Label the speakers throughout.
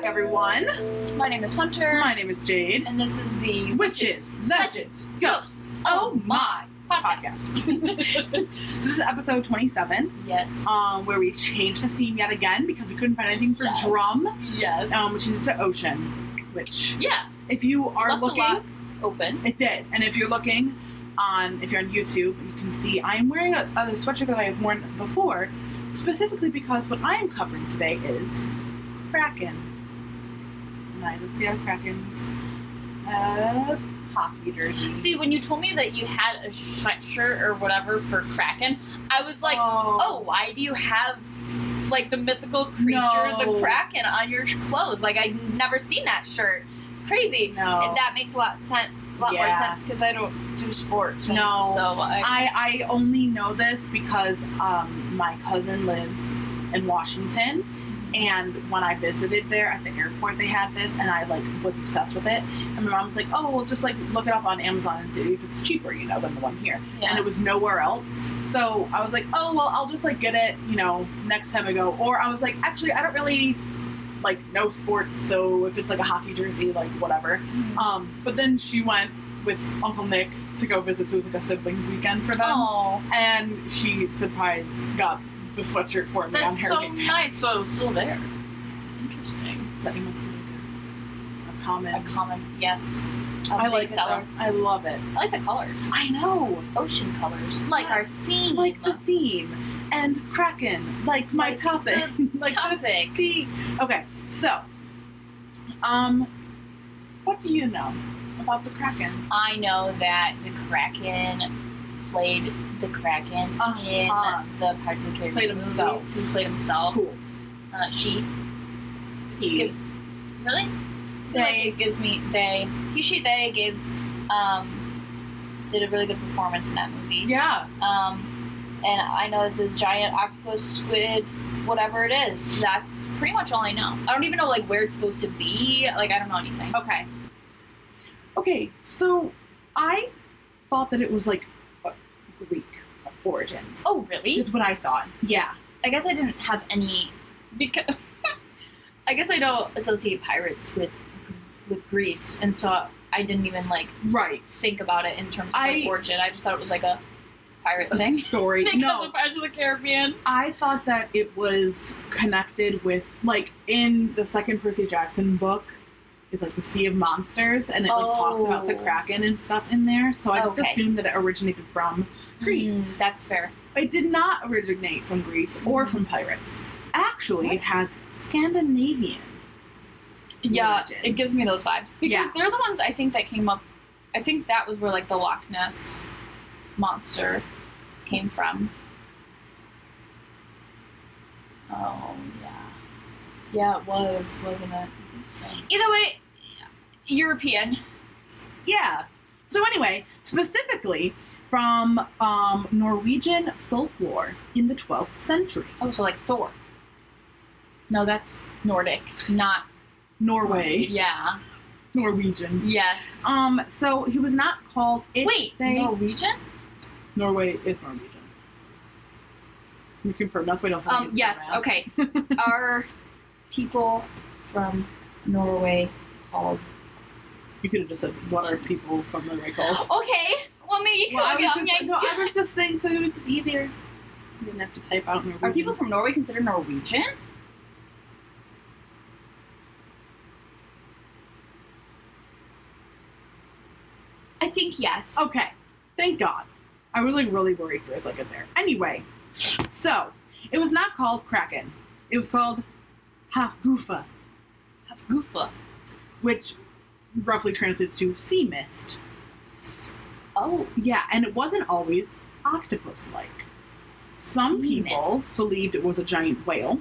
Speaker 1: back, everyone.
Speaker 2: My name is Hunter.
Speaker 1: My name is Jade.
Speaker 2: And this is the
Speaker 1: Witches, Legends, Ghosts, Oh My podcast. This is episode 27.
Speaker 2: Yes.
Speaker 1: Where we changed the theme yet again because we couldn't find anything for drum.
Speaker 2: Yes.
Speaker 1: We changed it to ocean, which...
Speaker 2: Yeah.
Speaker 1: If you are
Speaker 2: left
Speaker 1: looking...
Speaker 2: a lot open.
Speaker 1: It did. And if you're looking if you're on YouTube, you can see I am wearing a sweatshirt that I have worn before, specifically because what I am covering today is Kraken. And let's see how Kraken's hockey jersey.
Speaker 2: See, when you told me that you had a sweatshirt or whatever for Kraken, I was like, oh why do you have like the mythical creature, the Kraken, on your clothes? Like, I'd never seen that shirt. Crazy.
Speaker 1: No.
Speaker 2: And that makes a lot more sense because I don't do sports.
Speaker 1: No.
Speaker 2: So
Speaker 1: I only know this because my cousin lives in Washington, and when I visited there at the airport, they had this, and I was obsessed with it. And my mom was like, "Oh, well, just look it up on Amazon and see if it's cheaper, than the one here." Yeah. And it was nowhere else. So I was like, "Oh, well, I'll just get it, next time I go." Or I was like, "Actually, I don't really know sports, so if it's a hockey jersey, whatever." Mm-hmm. But then she went with Uncle Nick to go visit, so it was a siblings weekend for them.
Speaker 2: Aww.
Speaker 1: And she got the sweatshirt for me.
Speaker 2: That's
Speaker 1: on her
Speaker 2: so
Speaker 1: weekend.
Speaker 2: nice. So it was still there. Interesting.
Speaker 1: So that must be a common.
Speaker 2: Yes.
Speaker 1: I like seller. I love it.
Speaker 2: I like the colors.
Speaker 1: I know.
Speaker 2: Ocean colors. Like our theme.
Speaker 1: Like the theme. And Kraken. Like my topic.
Speaker 2: Topic.
Speaker 1: Okay. So, what do you know about the Kraken?
Speaker 2: I know that the Kraken played the Kraken in the Pirates of the Caribbean
Speaker 1: Played himself.
Speaker 2: movie. He played himself.
Speaker 1: Cool.
Speaker 2: He. Really?
Speaker 1: They.
Speaker 2: It gives me they. They gave did a really good performance in that movie.
Speaker 1: Yeah.
Speaker 2: And I know it's a giant octopus, squid, whatever it is. That's pretty much all I know. I don't even know where it's supposed to be. I don't know anything.
Speaker 1: Okay. Okay, so I thought that it was Greek origins.
Speaker 2: Oh, really?
Speaker 1: Is what I thought. Yeah.
Speaker 2: I guess I didn't have any because I guess I don't associate pirates with Greece, and so I didn't even think about it in terms of origin. I just thought it was a pirate thing.
Speaker 1: Story.
Speaker 2: Because of Pirates of the Caribbean.
Speaker 1: I thought that it was connected with in the second Percy Jackson book. It's the Sea of Monsters, and it talks about the Kraken and stuff in there. So I just assumed that it originated from Greece.
Speaker 2: That's fair.
Speaker 1: It did not originate from Greece or from pirates. Actually, it has Scandinavian.
Speaker 2: Yeah,
Speaker 1: origins.
Speaker 2: it gives me those vibes because they're the ones I think that came up. I think that was where the Loch Ness monster came from. Oh yeah, it was, wasn't it? So. Either way, European.
Speaker 1: Yeah. So anyway, specifically from Norwegian folklore in the 12th century.
Speaker 2: Oh, so Thor. No, that's Nordic, not
Speaker 1: Norway.
Speaker 2: Yeah.
Speaker 1: Norwegian.
Speaker 2: Yes.
Speaker 1: So he was not called
Speaker 2: Norwegian?
Speaker 1: Norway is Norwegian. Can you confirm? That's why I don't think
Speaker 2: yes, okay. Are people from Norway called...
Speaker 1: You could have just said, what are people from Norway called?
Speaker 2: Okay. Well, maybe you could.
Speaker 1: I was just saying, so it was just easier. You didn't have to type out Norwegian.
Speaker 2: Are people from Norway considered Norwegian? I think yes.
Speaker 1: Okay. Thank God. I was really worried for a second there. Anyway, so it was not called Kraken. It was called Hafgufa.
Speaker 2: Hafgufa.
Speaker 1: Which roughly translates to sea mist.
Speaker 2: Oh.
Speaker 1: Yeah, and it wasn't always octopus-like. Some people believed it was a giant whale.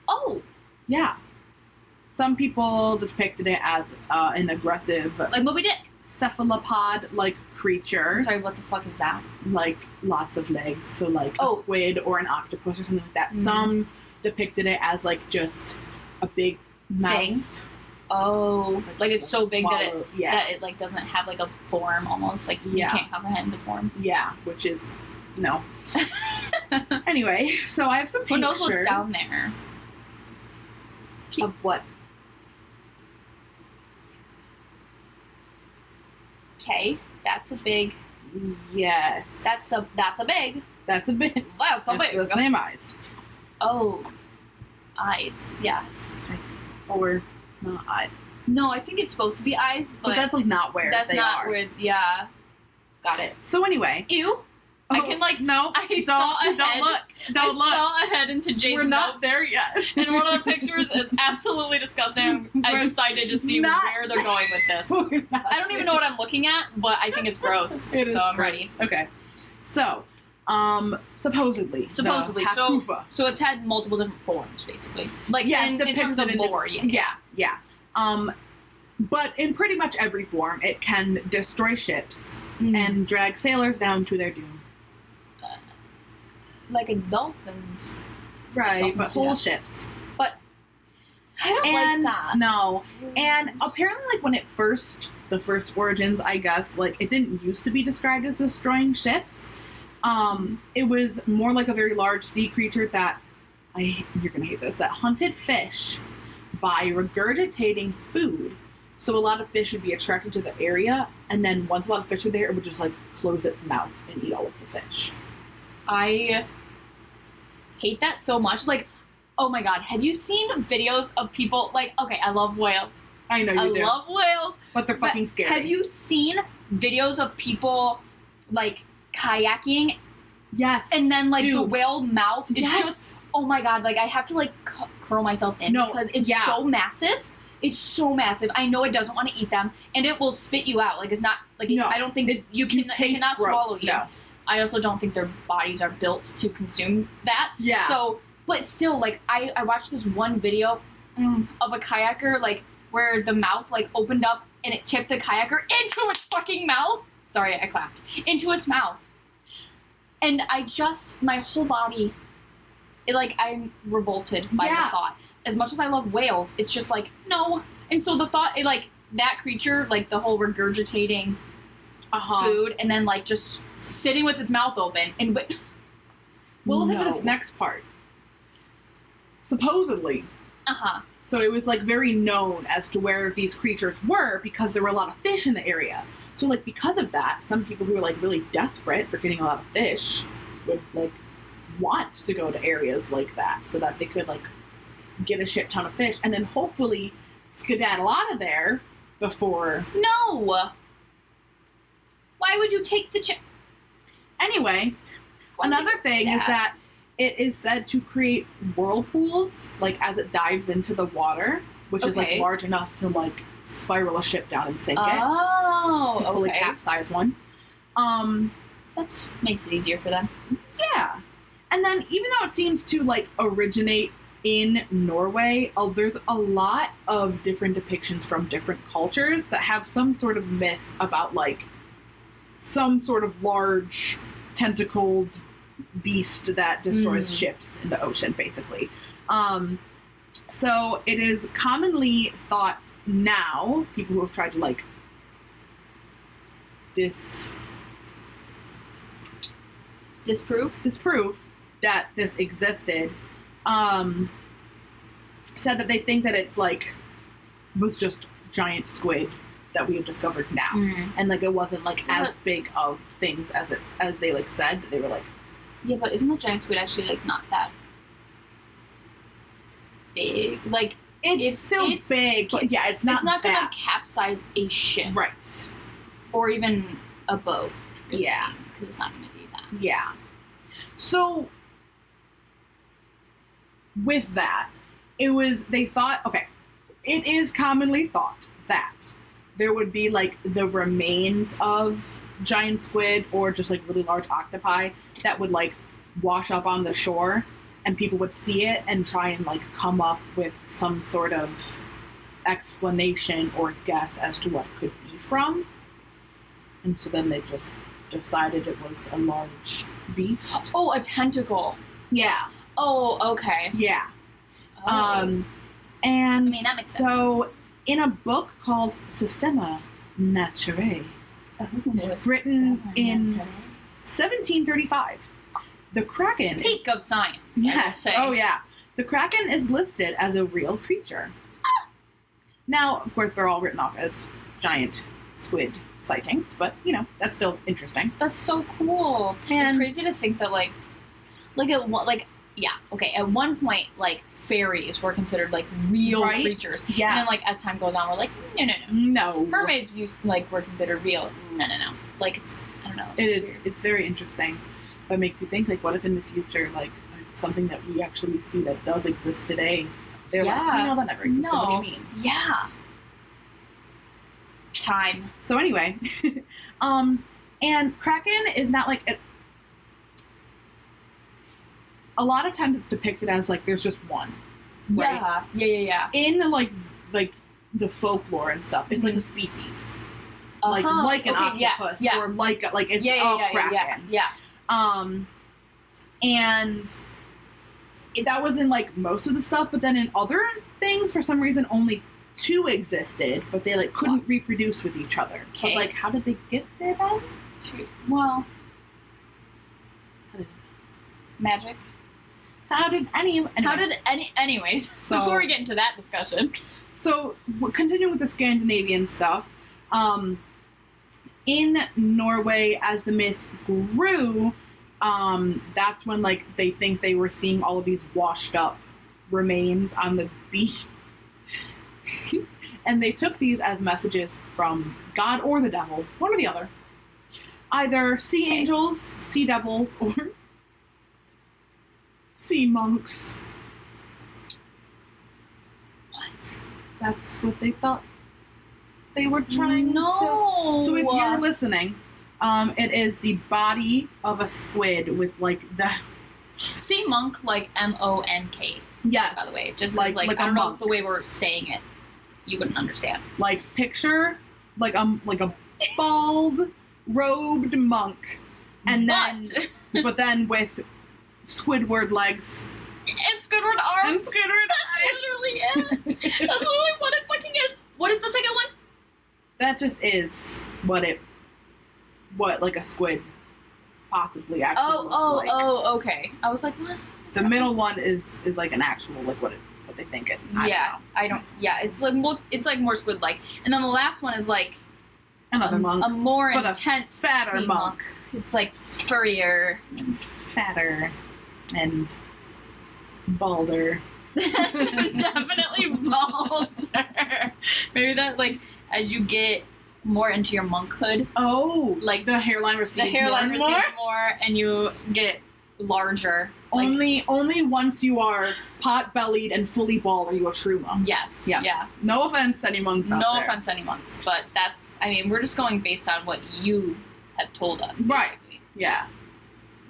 Speaker 2: Oh.
Speaker 1: Yeah. Some people depicted it as an aggressive...
Speaker 2: Like Moby Dick.
Speaker 1: Cephalopod-like creature.
Speaker 2: I'm sorry, what the fuck is that?
Speaker 1: Lots of legs. So a squid or an octopus or something like that. Mm-hmm. Some depicted it as just a big mouth. Thing.
Speaker 2: Oh, it's so big that it doesn't have a form almost. You can't comprehend the form.
Speaker 1: Yeah, which is no. Anyway, so I have some pictures.
Speaker 2: Who knows what's down there?
Speaker 1: Of what?
Speaker 2: Okay, that's a big.
Speaker 1: Yes.
Speaker 2: That's a big.
Speaker 1: That's a big.
Speaker 2: That's a big.
Speaker 1: The same eyes.
Speaker 2: Oh, eyes. Yes.
Speaker 1: Or not eye.
Speaker 2: No, I think it's supposed to be eyes, but
Speaker 1: that's like not where
Speaker 2: that's
Speaker 1: they
Speaker 2: not
Speaker 1: are.
Speaker 2: where. Yeah. Got it.
Speaker 1: So anyway.
Speaker 2: Ew. I can
Speaker 1: no.
Speaker 2: Saw a
Speaker 1: don't
Speaker 2: head.
Speaker 1: look. Don't look.
Speaker 2: I saw a head into Jade's
Speaker 1: We're not
Speaker 2: notes,
Speaker 1: there yet.
Speaker 2: and one of the pictures is absolutely disgusting. I'm excited to see where they're going with this. I don't even know what I'm looking at, but I think it's gross. So I'm ready.
Speaker 1: Okay. So, supposedly,
Speaker 2: so it's had multiple different forms, basically. Like in terms of lore,
Speaker 1: yeah. But in pretty much every form, it can destroy ships and drag sailors down to their doom.
Speaker 2: Like in dolphins.
Speaker 1: Right, but whole ships.
Speaker 2: But I don't like that.
Speaker 1: No. And apparently, like, when the first origins, I guess, like, it didn't used to be described as destroying ships. It was more like a very large sea creature that, you're gonna hate this, that hunted fish by regurgitating food. So a lot of fish would be attracted to the area, and then once a lot of fish are there, it would just, like, close its mouth and eat all of the fish.
Speaker 2: I hate that so much. Like, oh my god, have you seen videos of people, like, okay, I love whales.
Speaker 1: I know you do.
Speaker 2: I love whales.
Speaker 1: But they're fucking scary.
Speaker 2: Have you seen videos of people, like, kayaking?
Speaker 1: Yes.
Speaker 2: And then, like, the whale mouth is just, oh my god, like, I have to, like, curl myself in because it's so massive. It's so massive. I know it doesn't want to eat them, and it will spit you out. Like, it's not, like, I don't think it cannot swallow you. No. I also don't think their bodies are built to consume that. Yeah. So, but still, like, I watched this one video of a kayaker, like, where the mouth, like, opened up and it tipped the kayaker into its fucking mouth. Sorry, I clapped. Into its mouth. And my whole body, I'm revolted by the thought. As much as I love whales, it's just like, no. And so the thought, that creature, like, the whole regurgitating food, and then, like, just sitting with its mouth open. And
Speaker 1: we'll look at this next part. Supposedly. So it was, like, very known as to where these creatures were because there were a lot of fish in the area. So, like, because of that, some people who were, like, really desperate for getting a lot of fish would, like, want to go to areas like that so that they could, like, get a shit ton of fish and then hopefully skedaddle out of there before...
Speaker 2: No! Why would you take the
Speaker 1: Anyway, another thing is that it is said to create whirlpools, like, as it dives into the water, which is, like, large enough to, like, spiral a ship down and sink it. Hopefully capsize one.
Speaker 2: That makes it easier for them.
Speaker 1: Yeah. And then, even though it seems to, like, originate in Norway, there's a lot of different depictions from different cultures that have some sort of myth about, like, some sort of large tentacled beast that destroys ships in the ocean, basically. So it is commonly thought now, people who have tried to, like, disprove that this existed, said that they think that it's, like, was just giant squid that we have discovered now. And, like, it wasn't, like, as big of things as they, like, said, that they were, like...
Speaker 2: Yeah, but isn't the giant squid actually, like, not that big? Like,
Speaker 1: it's still big, but yeah, it's not
Speaker 2: gonna capsize a ship.
Speaker 1: Right.
Speaker 2: Or even a boat. Really,
Speaker 1: yeah.
Speaker 2: Because it's not gonna do that.
Speaker 1: Yeah. So, with that, it is commonly thought that there would be, like, the remains of giant squid or just, like, really large octopi that would, like, wash up on the shore, and people would see it and try and, like, come up with some sort of explanation or guess as to what it could be from. And so then they just decided it was a large beast.
Speaker 2: Oh, a tentacle.
Speaker 1: Yeah.
Speaker 2: Oh, okay.
Speaker 1: Yeah.
Speaker 2: Oh.
Speaker 1: And
Speaker 2: I mean, that makes sense.
Speaker 1: In a book called Systema Naturae, written in 1735, the Kraken...
Speaker 2: Peak of science.
Speaker 1: Yes. Oh, yeah. The Kraken is listed as a real creature. Now, of course, they're all written off as giant squid sightings, but that's still interesting.
Speaker 2: That's so cool. It's crazy to think that at one point fairies were considered real creatures.
Speaker 1: Yeah.
Speaker 2: And then as time goes on, we're like, no. Mermaids were considered real. No. It's, I don't know.
Speaker 1: It's very interesting. But it makes you think what if in the future it's something that we actually see that does exist today? They're that never existed.
Speaker 2: No.
Speaker 1: What do you mean?
Speaker 2: Yeah. Time.
Speaker 1: So anyway, and Kraken is not a lot of times it's depicted as there's just one. Right?
Speaker 2: Yeah.
Speaker 1: In the folklore and stuff, it's a species. Like an octopus or it's a Kraken.
Speaker 2: Yeah.
Speaker 1: And that was in most of the stuff, but then in other things, for some reason, only 2 existed, but they couldn't reproduce with each other.
Speaker 2: Okay.
Speaker 1: But how did they get there then?
Speaker 2: Well,
Speaker 1: How did
Speaker 2: magic. Anyways, before we get into that discussion.
Speaker 1: So, we're continuing with the Scandinavian stuff. In Norway, as the myth grew, that's when they think they were seeing all of these washed up remains on the beach. And they took these as messages from God or the devil, one or the other. Either sea angels, sea devils, or sea monks.
Speaker 2: What?
Speaker 1: That's what they thought they were trying
Speaker 2: to...
Speaker 1: So if you're listening, it is the body of a squid with the...
Speaker 2: Sea monk, M-O-N-K.
Speaker 1: Yes.
Speaker 2: By the way, just I don't know if the way we're saying it, you wouldn't understand.
Speaker 1: Picture a bald robed monk, and but then with Squidward legs
Speaker 2: and Squidward arms.
Speaker 1: And Squidward
Speaker 2: That's literally it. That's literally what it fucking is. What is the second one?
Speaker 1: That just is what a squid possibly actually looks like.
Speaker 2: Oh, okay. I was like, what?
Speaker 1: The middle one is an actual what they think it.
Speaker 2: I don't. Yeah, it's more squid-like, and then the last one is
Speaker 1: another monk,
Speaker 2: a more
Speaker 1: but
Speaker 2: intense
Speaker 1: fatter
Speaker 2: sea
Speaker 1: monk.
Speaker 2: It's furrier,
Speaker 1: fatter, and balder.
Speaker 2: Definitely balder. Maybe that as you get more into your monkhood.
Speaker 1: Oh, the hairline recedes
Speaker 2: more, and you get larger.
Speaker 1: Only once you are pot-bellied and fully bald are you a true monk.
Speaker 2: Yes.
Speaker 1: Yeah.
Speaker 2: Yeah.
Speaker 1: No offense to any monks out there.
Speaker 2: No offense to any monks, but that's... I mean, we're just going based on what you have told us.
Speaker 1: Right.
Speaker 2: Basically.
Speaker 1: Yeah.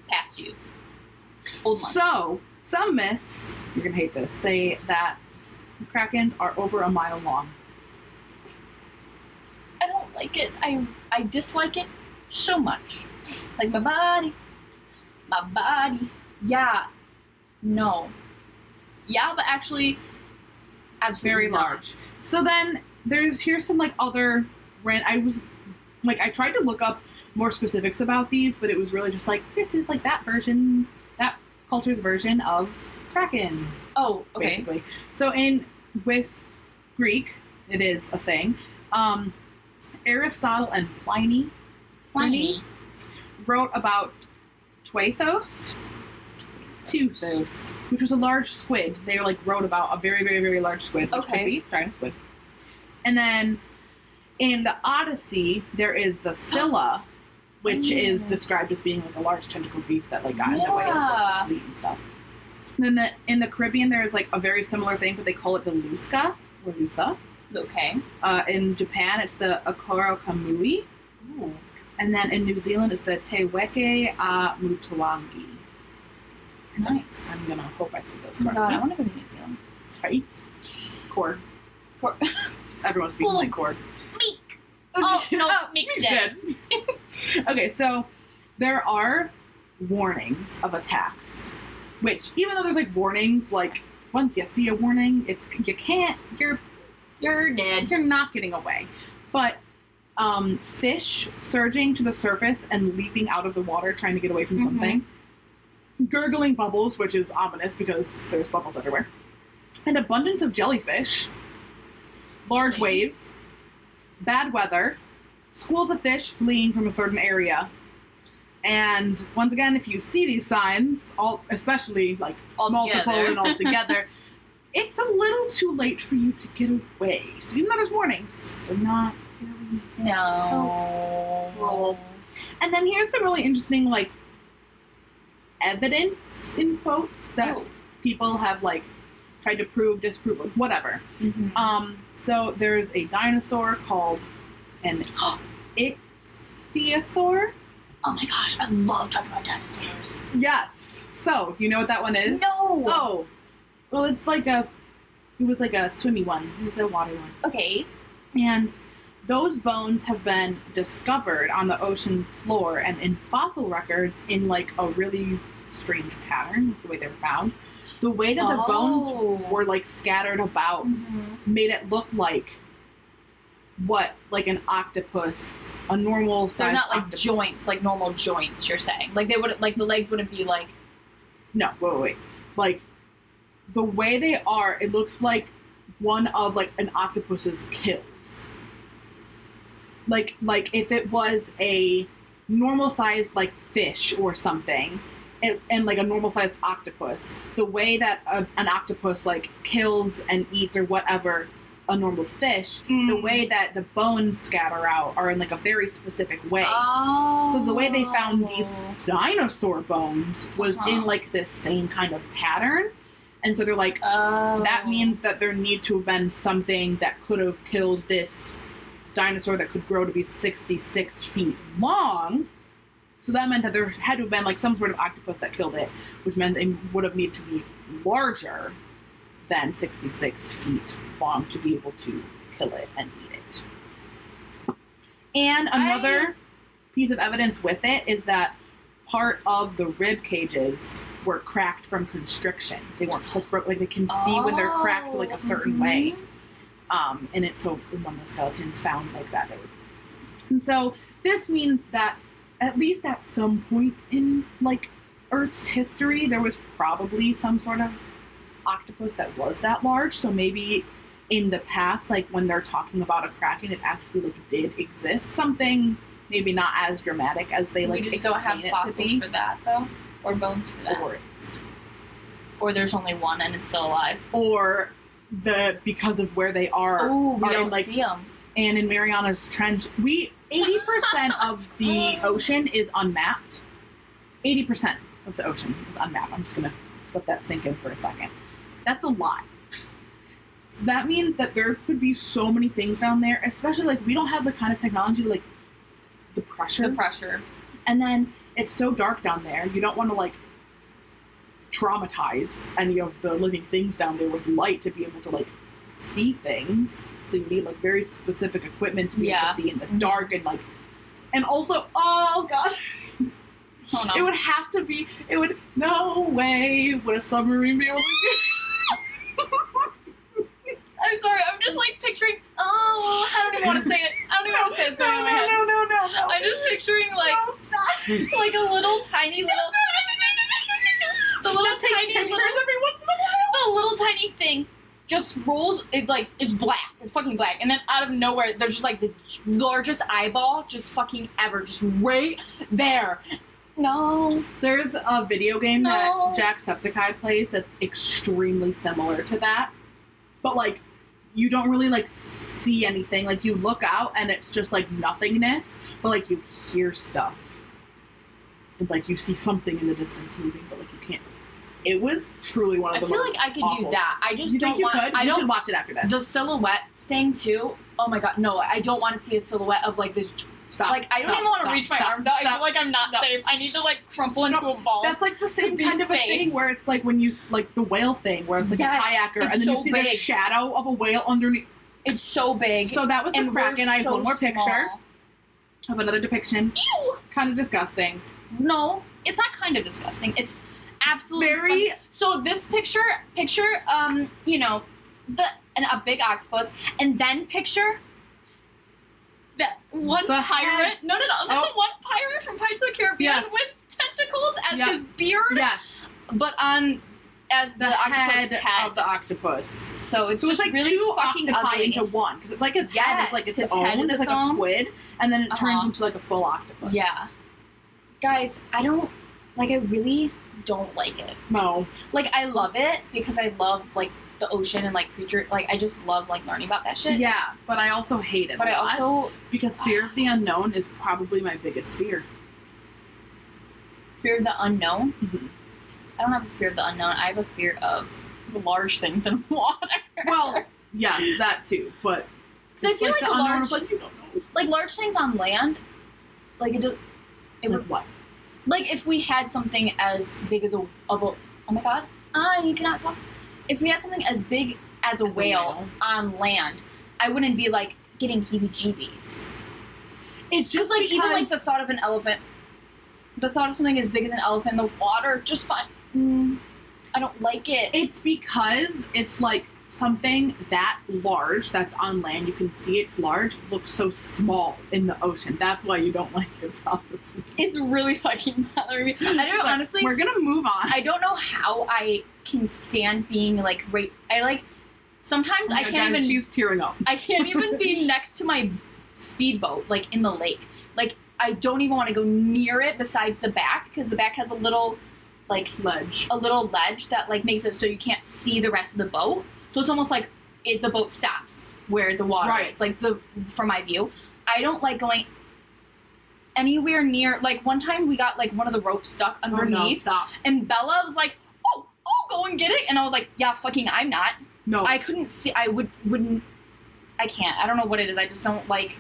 Speaker 2: Past use. Old monks.
Speaker 1: So, some myths, you're going to hate this, say that Krakens are over a mile long.
Speaker 2: I don't like it. I dislike it so much. My body. Yeah. No. Yeah, but actually, absolutely
Speaker 1: very large. So then here's some other I tried to look up more specifics about these, but it was really just this is that version, that culture's version of Kraken.
Speaker 2: Oh, okay.
Speaker 1: Basically. So with Greek, it is a thing. Aristotle and Pliny wrote about Teuthos, which was a large squid. They wrote about a very, very, very large squid, which could be giant squid. And then in the Odyssey, there is the Scylla, which is described as being a large tentacle beast that got in the way of the fleet and stuff. And then in the Caribbean, there is a very similar thing, but they call it the Luska or Lusa.
Speaker 2: Okay.
Speaker 1: In Japan, it's the Akoro Kamui.
Speaker 2: Ooh.
Speaker 1: And then in New Zealand, it's the Te Weke a Mutuangi.
Speaker 2: Nice.
Speaker 1: I'm going to hope I said those
Speaker 2: correctly. Oh my god,
Speaker 1: I
Speaker 2: want to go to New Zealand.
Speaker 1: Right? Cord. Just everyone speaking cord.
Speaker 2: Meek. Oh, no, Meek's dead.
Speaker 1: Okay, so there are warnings of attacks. Which, even though there's warnings, once you see a warning, you're dead. You're not getting away. But fish surging to the surface and leaping out of the water trying to get away from something. Gurgling bubbles, which is ominous because there's bubbles everywhere. An abundance of jellyfish. Large waves. Bad weather. schools of fish fleeing from a certain area. And once again, if you see these signs, especially like multiple and all together, it's a little too late for you to get away. So even though there's warnings, do not get away.
Speaker 2: No.
Speaker 1: And then here's some really interesting, like, evidence, in quotes, that people have, like, tried to prove, disprove, like, whatever.
Speaker 2: Mm-hmm.
Speaker 1: So there's a dinosaur called an ichthyosaur.
Speaker 2: Oh my gosh, I love talking about dinosaurs.
Speaker 1: Yes. So, do you know what that one is?
Speaker 2: No.
Speaker 1: Oh. Well, it was like a swimmy one. It was a water one.
Speaker 2: Okay.
Speaker 1: And those bones have been discovered on the ocean floor and in fossil records in, like, a really strange pattern, the way they were found. The way that the bones were, like, scattered about made it look like an octopus, a normal size.
Speaker 2: There's not like
Speaker 1: octopus.
Speaker 2: joints, like normal joints. You're saying like they wouldn't, like the legs wouldn't be like.
Speaker 1: No, wait. Like the way they are, it looks like one of like an octopus's kills. Like if it was a normal sized like fish or something, and like a normal sized octopus, the way that an octopus like kills and eats or whatever a normal fish, the way that the bones scatter out are in like a very specific way. So the way they found these dinosaur bones was in like this same kind of pattern. And so they're like, that means that there need to have been something that could have killed this dinosaur that could grow to be 66 feet long. So that meant that there had to have been like some sort of octopus that killed it, which meant it would have needed to be larger than 66 feet long to be able to kill it and eat it. And another piece of evidence with it is that part of the rib cages were cracked from constriction. They weren't just like broke, like they can see when they're cracked like a certain way. And it's so when the skeletons found like that, they were. And so this means that at least at some point in like Earth's history, there was probably some sort of octopus that was that large. So maybe in the past, like when they're talking about a kraken, it actually like did exist. Something maybe not as dramatic as they like.
Speaker 2: We just don't have fossils for that though, or bones for that, or there's only one and it's still alive,
Speaker 1: or because of where they are.
Speaker 2: Oh, we don't
Speaker 1: like,
Speaker 2: see them.
Speaker 1: And in Mariana's Trench, 80% of the ocean is unmapped. 80% of the ocean is unmapped. I'm just gonna let that sink in for a second. That's a lot. So that means that there could be so many things down there, especially like we don't have the kind of technology like the pressure. And then it's so dark down there. You don't want to like traumatize any of the living things down there with light to be able to like see things. So you need like very specific equipment to be able to see in the dark and also, oh god.
Speaker 2: Oh, no.
Speaker 1: It would have to be. No way would a submarine be able to do.
Speaker 2: I'm sorry, I'm just like picturing. Oh, I don't even want to say it. I don't even want to say it's going on in my head.
Speaker 1: No.
Speaker 2: I'm just picturing like, like a little tiny little. The little tiny little.
Speaker 1: Every once in a while.
Speaker 2: The little tiny thing just rolls. It's black. It's fucking black, and then out of nowhere, there's just like the largest eyeball, just fucking ever, just right there. No.
Speaker 1: There's a video game that Jacksepticeye plays that's extremely similar to that. But, like, you don't really, like, see anything. Like, you look out and it's just, like, nothingness. But, like, you hear stuff. And, like, you see something in the distance moving, but, like, you can't. It was truly one of the most
Speaker 2: I feel like I could
Speaker 1: awful.
Speaker 2: do that. I just
Speaker 1: you
Speaker 2: don't
Speaker 1: think you
Speaker 2: want...
Speaker 1: could? You should watch it after this.
Speaker 2: The silhouette thing, too. Oh, my God. No, I don't want to see a silhouette of, like, this...
Speaker 1: Stop.
Speaker 2: Like, I don't even want to reach my arms out. I feel like I'm not safe. I need to, like, crumple into a ball.
Speaker 1: That's, like, the same kind of a thing where it's, like, when you, like, the whale thing, where it's, like, a kayaker, and then you see the shadow of a whale underneath.
Speaker 2: It's so big.
Speaker 1: So that was the Kraken. I have one more picture of another depiction.
Speaker 2: Ew!
Speaker 1: Kind of disgusting.
Speaker 2: No, it's not kind of disgusting. It's absolutely
Speaker 1: very...
Speaker 2: fun. So this picture, you know, a big octopus, and then picture... that one pirate,
Speaker 1: head.
Speaker 2: the one pirate from Pirates of the Caribbean with tentacles as his beard.
Speaker 1: Yes.
Speaker 2: But as the octopus head
Speaker 1: of the octopus.
Speaker 2: So it's just
Speaker 1: like
Speaker 2: really
Speaker 1: two
Speaker 2: fucking
Speaker 1: octopi
Speaker 2: ugly.
Speaker 1: into one because it's like his head is like its
Speaker 2: his
Speaker 1: own.
Speaker 2: head is
Speaker 1: It's
Speaker 2: its
Speaker 1: like
Speaker 2: own.
Speaker 1: a squid, and then it turns into like a full octopus.
Speaker 2: Yeah, guys, I really don't like it.
Speaker 1: No,
Speaker 2: like I love it because I love like the ocean and like creature. Like I just love like learning about that shit.
Speaker 1: Yeah, but I also hate it.
Speaker 2: But I also
Speaker 1: because fear of the unknown is probably my biggest fear.
Speaker 2: Fear of the unknown.
Speaker 1: Mm-hmm.
Speaker 2: I don't have a fear of the unknown. I have a fear of large things in water.
Speaker 1: Well, yes, that too. But
Speaker 2: because I feel like
Speaker 1: the
Speaker 2: large,
Speaker 1: like you don't know.
Speaker 2: Like large things on land, like it
Speaker 1: would what?
Speaker 2: Like if we had something as big as oh my god, you cannot talk. If we had something as big as a whale on land, I wouldn't be like getting heebie-jeebies.
Speaker 1: It's just
Speaker 2: like even like the thought of an elephant, the thought of something as big as an elephant in the water, just fine. I don't like it.
Speaker 1: It's because it's like something that large that's on land, you can see it's large, looks so small in the ocean. That's why you don't like it, probably.
Speaker 2: It's really fucking bothering me. I don't know, honestly.
Speaker 1: We're gonna move on.
Speaker 2: I don't know how I can stand being like sometimes I can't even.
Speaker 1: She's tearing up.
Speaker 2: I can't even be next to my speedboat, like in the lake. Like I don't even want to go near it besides the back because the back has a little ledge that like makes it so you can't see the rest of the boat. So it's almost like the boat stops where the water is, like from my view. I don't like going anywhere near. Like one time we got like one of the ropes stuck underneath.
Speaker 1: Oh, no, stop.
Speaker 2: And Bella was like, "Oh, I'll go and get it," and I was like, "Yeah, fucking, I'm not."
Speaker 1: No,
Speaker 2: I couldn't see. wouldn't. I can't. I don't know what it is. I just don't like.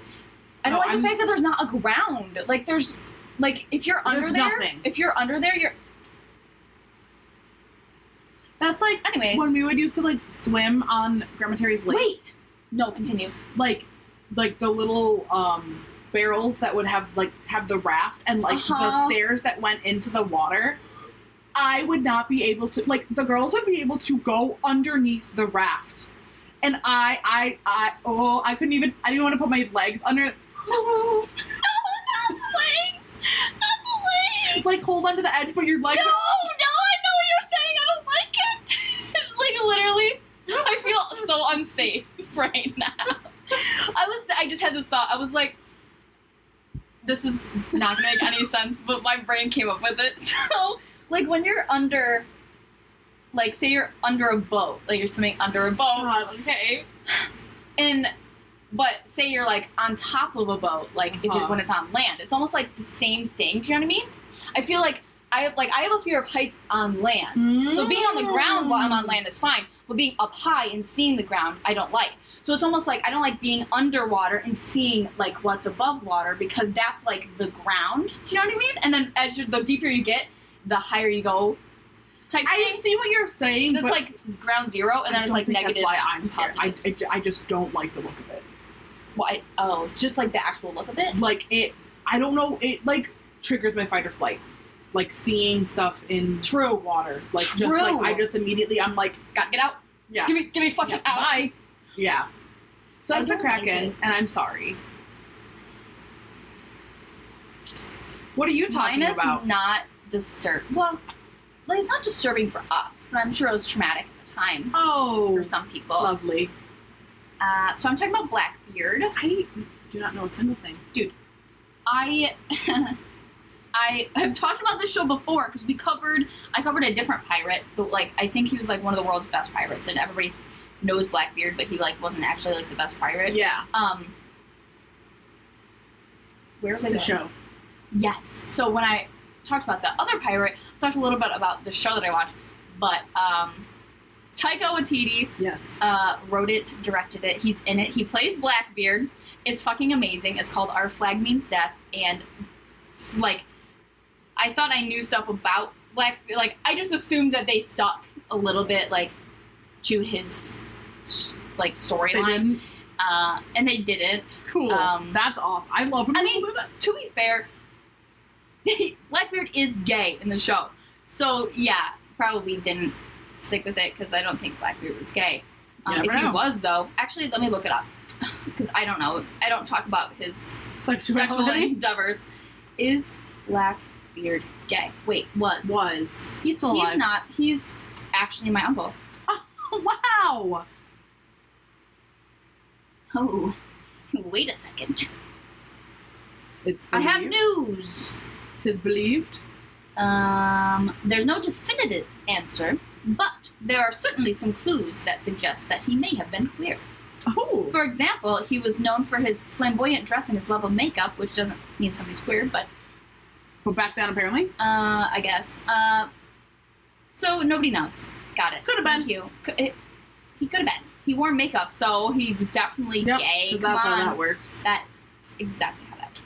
Speaker 2: I don't like the fact that there's not a ground. Like there's like if you're under there,
Speaker 1: nothing.
Speaker 2: If you're under there, you're.
Speaker 1: That's like
Speaker 2: anyways
Speaker 1: when we would used to like swim on Grandma Terry's lake.
Speaker 2: Wait, no, continue.
Speaker 1: Like the little barrels that would have the raft and the stairs that went into the water. I would not be able to the girls would be able to go underneath the raft, and I couldn't even. I didn't want to put my legs under.
Speaker 2: No, not the legs, not the legs.
Speaker 1: Like hold onto the edge, but your legs.
Speaker 2: No, I know what you're saying. I don't like it. Like literally, I feel so unsafe right now. I just had this thought. I was like, this is not gonna make any sense, but my brain came up with it. So, like when you're under, like say you're under a boat, like you're swimming under a boat,
Speaker 1: okay,
Speaker 2: but say you're like on top of a boat, like when it's on land, it's almost like the same thing. Do you know what I mean? I feel like I have a fear of heights on land. So being on the ground while I'm on land is fine, but being up high and seeing the ground, I don't like. So it's almost like I don't like being underwater and seeing like what's above water because that's like the ground. Do you know what I mean? And then the deeper you get, the higher you go. Type
Speaker 1: I
Speaker 2: thing.
Speaker 1: see what you're saying.
Speaker 2: It's like it's ground zero, and then it's like negative.
Speaker 1: That's why I'm scared. I just don't like the look of it.
Speaker 2: Why? Oh, just like the actual look of it.
Speaker 1: Like it. I don't know. It like triggers my fight or flight. Like seeing stuff in water. Like just like I just immediately I'm like
Speaker 2: gotta get out.
Speaker 1: Yeah.
Speaker 2: Give me fucking out.
Speaker 1: Bye. Yeah. So it's the Kraken, and I'm sorry. What are you talking about?
Speaker 2: Mine is not disturbing. Well, it's not disturbing for us, but I'm sure it was traumatic at the time.
Speaker 1: Oh,
Speaker 2: for some people.
Speaker 1: Lovely.
Speaker 2: So I'm talking about Blackbeard.
Speaker 1: I do not know a single thing,
Speaker 2: dude. I have talked about this show before because I covered a different pirate, but like I think he was like one of the world's best pirates, and everybody knows Blackbeard, but he like wasn't actually like the best pirate.
Speaker 1: Yeah.
Speaker 2: Where was I going?
Speaker 1: The show.
Speaker 2: Yes. So when I talked about the other pirate, I talked a little bit about the show that I watched, but Taika Waititi wrote it, directed it. He's in it. He plays Blackbeard. It's fucking amazing. It's called Our Flag Means Death, and like I thought I knew stuff about Blackbeard. Like I just assumed that they stuck a little bit like to his like storyline, and they didn't.
Speaker 1: Cool. That's awesome. I love him.
Speaker 2: I mean, to be fair, Blackbeard is gay in the show, so yeah, probably didn't stick with it because I don't think Blackbeard was gay. If he was, though, actually, let me look it up because I don't know. I don't talk about his sexual endeavors. Is Blackbeard gay? Wait, was
Speaker 1: he's still alive?
Speaker 2: He's not. He's actually my uncle.
Speaker 1: Oh, wow.
Speaker 2: Oh, wait a second.
Speaker 1: It's
Speaker 2: I have
Speaker 1: believed.
Speaker 2: news.
Speaker 1: 'Tis believed.
Speaker 2: There's no definitive answer, but there are certainly some clues that suggest that he may have been queer.
Speaker 1: Oh.
Speaker 2: For example, he was known for his flamboyant dress and his love of makeup, which doesn't mean somebody's queer, but
Speaker 1: back then, apparently.
Speaker 2: I guess. So nobody knows. Got it.
Speaker 1: Could have been.
Speaker 2: Thank you. He could have been. He wore makeup, so he was definitely gay.
Speaker 1: Because
Speaker 2: Come
Speaker 1: that's
Speaker 2: on.
Speaker 1: how that works.
Speaker 2: That's exactly how that works.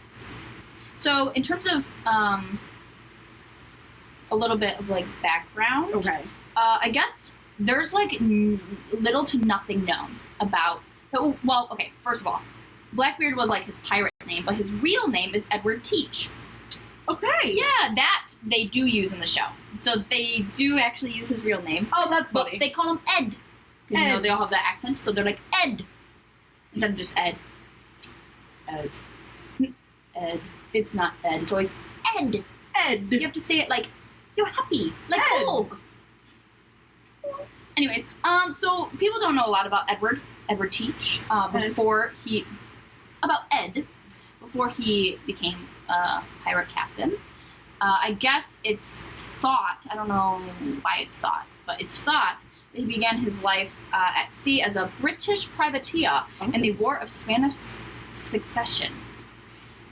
Speaker 2: So, in terms of a little bit of like background,
Speaker 1: Okay.
Speaker 2: I guess there's like little to nothing known about. Well, okay. First of all, Blackbeard was like his pirate name, but his real name is Edward Teach.
Speaker 1: Okay.
Speaker 2: Yeah, that they do use in the show. So they do actually use his real name.
Speaker 1: Oh, that's
Speaker 2: But
Speaker 1: funny.
Speaker 2: they call him Ed. Because, you know, they all have that accent, so they're like, Ed. Instead of just Ed.
Speaker 1: Ed.
Speaker 2: Ed. It's not Ed. It's always Ed.
Speaker 1: Ed.
Speaker 2: You have to say it like you're happy. Like
Speaker 1: Ed.
Speaker 2: Hogue. Anyways, so people don't know a lot about Edward Teach, before he became a pirate captain. I guess it's thought, I don't know why it's thought, but it's thought that he began his life at sea as a British privateer in the War of Spanish Succession.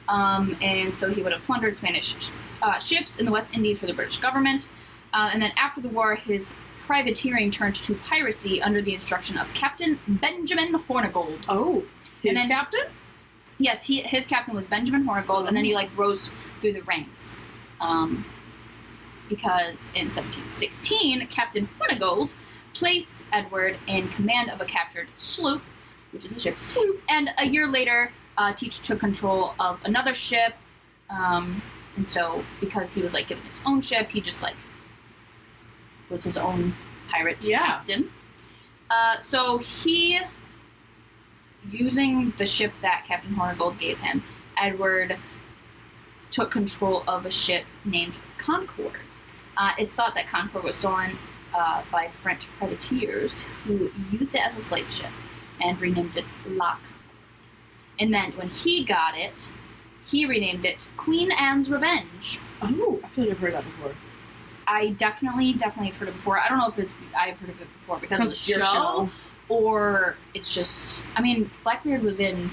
Speaker 2: And so he would have plundered Spanish ships in the West Indies for the British government. And then after the war, his privateering turned to piracy under the instruction of Captain Benjamin Hornigold.
Speaker 1: Oh. His
Speaker 2: then-
Speaker 1: captain?
Speaker 2: Yes, his captain was Benjamin Hornigold, and then he like rose through the ranks. Because in 1716, Captain Hornigold placed Edward in command of a captured sloop, which is a ship, and a year later, Teach took control of another ship, and so because he was like given his own ship, he just like was his own pirate captain. So he, using the ship that Captain Hornigold gave him, Edward took control of a ship named Concord. It's thought that Concord was stolen by French privateers who used it as a slave ship and renamed it La Concord. And then when he got it, he renamed it Queen Anne's Revenge.
Speaker 1: Oh, I feel like I've heard that before.
Speaker 2: I definitely have heard it before. I don't know if I've heard of it before because of the show, or it's just, I mean, Blackbeard was in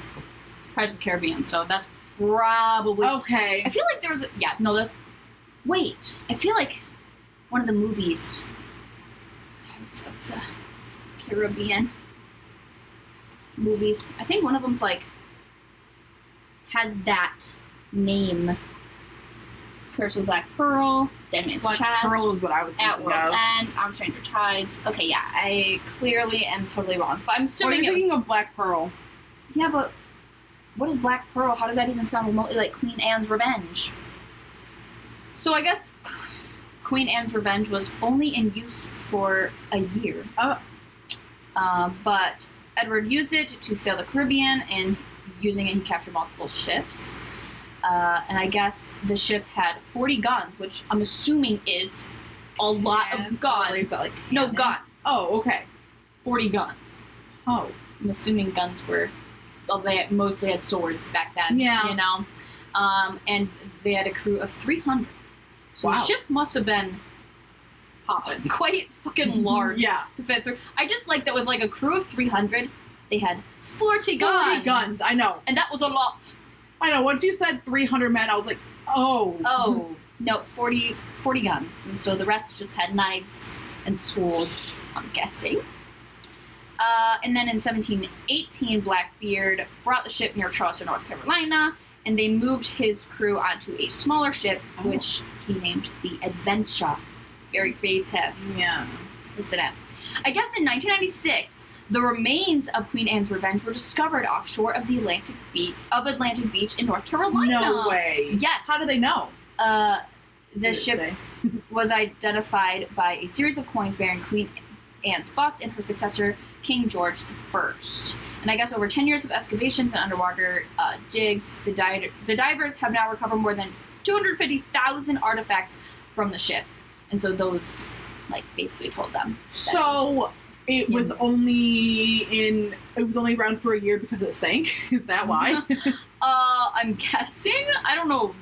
Speaker 2: Pirates of the Caribbean, so that's probably...
Speaker 1: Okay.
Speaker 2: I feel like there was wait, I feel like one of the movies Pirates of the Caribbean movies, I think one of them's like, has that name. Curse of Black Pearl, Dead Man's
Speaker 1: Black
Speaker 2: Chest,
Speaker 1: Pearl is what I was
Speaker 2: At
Speaker 1: thinking
Speaker 2: World's
Speaker 1: of.
Speaker 2: End, On Stranger Tides. Okay, yeah, I clearly am totally wrong, but I'm
Speaker 1: Or are
Speaker 2: assuming
Speaker 1: you thinking of Black Pearl?
Speaker 2: yeah, but what is Black Pearl? How does that even sound remotely like Queen Anne's Revenge? So I guess Queen Anne's Revenge was only in use for a year. But Edward used it to sail the Caribbean, and using it he captured multiple ships. And I guess the ship had 40 guns, which I'm assuming is a lot of guns.
Speaker 1: Like
Speaker 2: No, guns.
Speaker 1: Oh, okay.
Speaker 2: 40 guns.
Speaker 1: Oh.
Speaker 2: I'm assuming guns were... Well, they mostly had swords back then.
Speaker 1: Yeah.
Speaker 2: You know? And they had a crew of 300. So
Speaker 1: Wow.
Speaker 2: the ship must have been
Speaker 1: Poppin'.
Speaker 2: quite fucking large
Speaker 1: Yeah.
Speaker 2: to fit through. I just like that with like a crew of 300, they had 40 guns.
Speaker 1: 40 guns, I know.
Speaker 2: And that was a lot.
Speaker 1: I know, once you said 300 men, I was like, oh.
Speaker 2: Oh, no, 40 guns. And so the rest just had knives and swords, I'm guessing. And then in 1718, Blackbeard brought the ship near Charleston, North Carolina, and they moved his crew onto a smaller ship, which he named the Adventure. Very creative.
Speaker 1: Yeah.
Speaker 2: Isn't it? I guess in 1996, the remains of Queen Anne's Revenge were discovered offshore of the Atlantic Beach in North Carolina.
Speaker 1: No way.
Speaker 2: Yes.
Speaker 1: How do they know?
Speaker 2: The ship was identified by a series of coins bearing Queen Anne's bust and her successor, King George I. And I guess over 10 years of excavations and underwater digs, the divers have now recovered more than 250,000 artifacts from the ship. And so those like basically told them.
Speaker 1: So it was only around for a year because it sank. Is that why?
Speaker 2: I'm guessing. I don't know.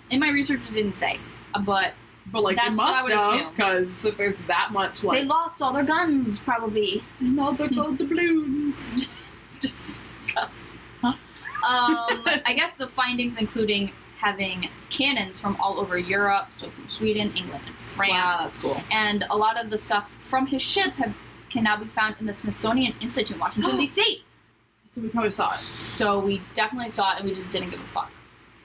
Speaker 2: In my research it didn't say, but
Speaker 1: like
Speaker 2: that's
Speaker 1: it
Speaker 2: what I
Speaker 1: must
Speaker 2: would
Speaker 1: have,
Speaker 2: assume.
Speaker 1: because if there's that much, like
Speaker 2: They lost all their guns, probably.
Speaker 1: and all the gold doubloons.
Speaker 2: Disgusting. I guess the findings including having cannons from all over Europe, so from Sweden, England, and France.
Speaker 1: Wow, that's cool.
Speaker 2: And a lot of the stuff from his ship can now be found in the Smithsonian Institute in Washington, D.C.
Speaker 1: So we probably saw it.
Speaker 2: So we definitely saw it, and we just didn't give a fuck.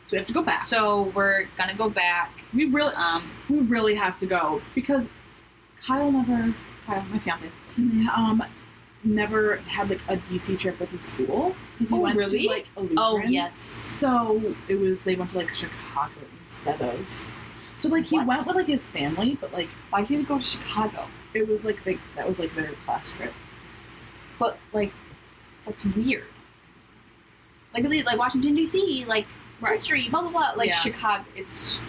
Speaker 1: So we have to go back.
Speaker 2: So we're gonna go back.
Speaker 1: We really have to go, because Kyle, my fiance, never had like a DC trip with his school, because he went to like a Lutheran.
Speaker 2: Oh yes.
Speaker 1: So they went to like Chicago instead of. So like he went with like his family, but like
Speaker 2: why did he go to Chicago?
Speaker 1: It was like that was like their class trip.
Speaker 2: But like that's weird. Like Washington D.C. like history, blah blah blah. Like Chicago, it's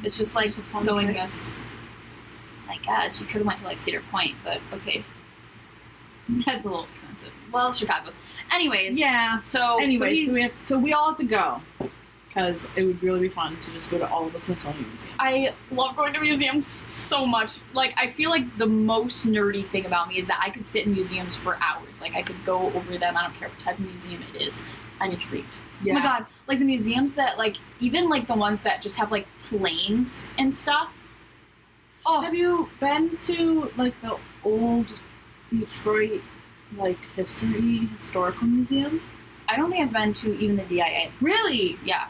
Speaker 2: just like going to this. I guess you could have went to like Cedar Point, but okay. That's a little expensive. Well, Chicago's. Anyways.
Speaker 1: Yeah.
Speaker 2: So
Speaker 1: we all have to go, because it would really be fun to just go to all of the Smithsonian museums.
Speaker 2: I love going to museums so much. Like, I feel like the most nerdy thing about me is that I could sit in museums for hours. Like, I could go over them. I don't care what type of museum it is. I'm intrigued. Yeah. Oh my god. Like, the museums that, like, even, like, the ones that just have, like, planes and stuff. Oh.
Speaker 1: Have you been to, like, the old Detroit, like, historical museum?
Speaker 2: I don't think I've been to even the DIA.
Speaker 1: Really?
Speaker 2: Yeah.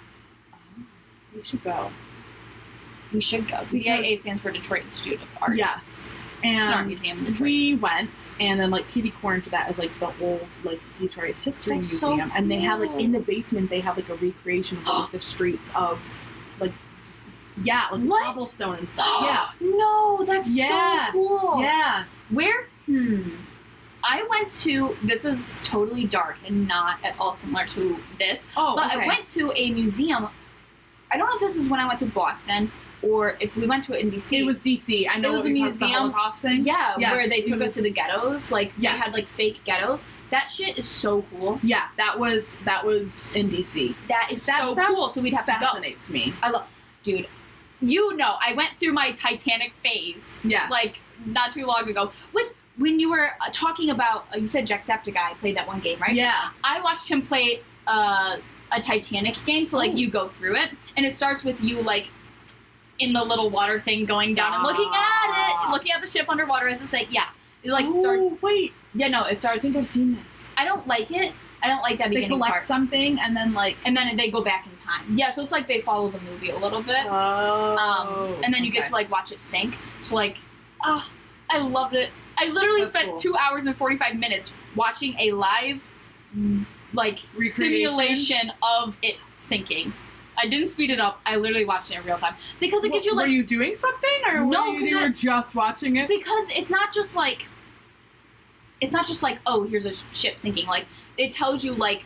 Speaker 1: We should go.
Speaker 2: We should go. The DIA stands for Detroit Institute of Arts.
Speaker 1: Yes.
Speaker 2: And it's an art museum in Detroit.
Speaker 1: We went, and then, like, kitty corner to that is, like, the old, like, Detroit History Museum. So cool. And they have, like, in the basement, they have, like, a recreation of, like, the streets of, like, cobblestone and stuff. Yeah.
Speaker 2: No, that's so cool.
Speaker 1: Yeah.
Speaker 2: Where? I went to, this is totally dark and not at all similar to this, but I went to a museum. I don't know if this was when I went to Boston or if we went to it in DC.
Speaker 1: It was DC. I know it was a museum. The Holocaust thing.
Speaker 2: Yeah, yes, where they took us to the ghettos. Like, they had, like, fake ghettos. That shit is so cool.
Speaker 1: Yeah, that was in DC.
Speaker 2: That is so cool, so we'd have to go.
Speaker 1: Fascinates me.
Speaker 2: Dude, you know, I went through my Titanic phase.
Speaker 1: Yes.
Speaker 2: Like, not too long ago. Which, when you were talking about, you said Jacksepticeye played that one game, right?
Speaker 1: Yeah.
Speaker 2: I watched him play a Titanic game, so, like, you go through it, and it starts with you, like, in the little water thing going down and looking at the ship underwater as it's like, it, like, starts.
Speaker 1: Wait.
Speaker 2: Yeah, no, it starts.
Speaker 1: I think I've seen this.
Speaker 2: I don't like it. I don't like that beginning part.
Speaker 1: They collect something, and then, like...
Speaker 2: And then they go back in time. Yeah, so it's like they follow the movie a little bit. And then you get to, like, watch it sink. So, like, I loved it. I literally spent 2 hours and 45 minutes watching a live, like, simulation of it sinking. I didn't speed it up. I literally watched it in real time. Because it gives you, like...
Speaker 1: Were you doing something? Or you were just watching it?
Speaker 2: Because it's not just, like... oh, here's a ship sinking. Like, it tells you, like,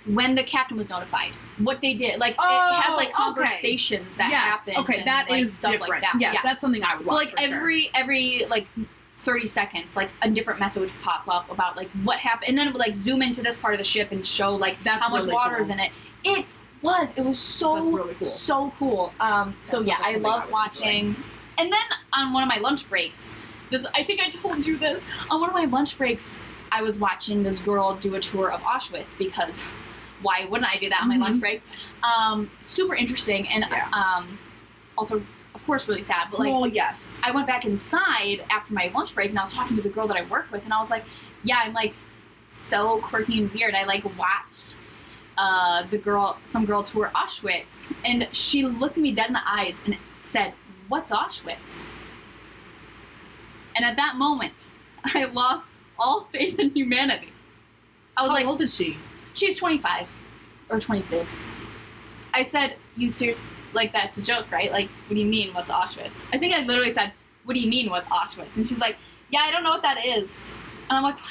Speaker 2: when the captain was notified, what they did. Like, it has, like, conversations that happen.
Speaker 1: Okay, that is
Speaker 2: stuff
Speaker 1: different.
Speaker 2: Like that.
Speaker 1: Yes, that's something I would watch.
Speaker 2: So, like, every like 30 seconds, like, a different message would pop up about, like, what happened, and then it would, like, zoom into this part of the ship and show, like, how much water is in it. It was so
Speaker 1: really cool.
Speaker 2: So cool. So yeah, I love watching. And then on one of my lunch breaks, I think I told you this. On one of my lunch breaks, I was watching this girl do a tour of Auschwitz, because why wouldn't I do that on my lunch break? Super interesting, and also, of course, really sad. But, like,
Speaker 1: well, yes.
Speaker 2: I went back inside after my lunch break, and I was talking to the girl that I work with, and I was like, yeah, I'm, like, so quirky and weird. I, like, watched some girl tour Auschwitz, and she looked me dead in the eyes and said, "What's Auschwitz?" And at that moment, I lost all faith in humanity. I was
Speaker 1: How old is she?
Speaker 2: She's 25 or 26. I said, "You serious? Like, that's a joke, right? Like, what do you mean, what's Auschwitz?" I think I literally said, "What do you mean, what's Auschwitz?" And she's like, "Yeah, I don't know what that is." And I'm like, "What?"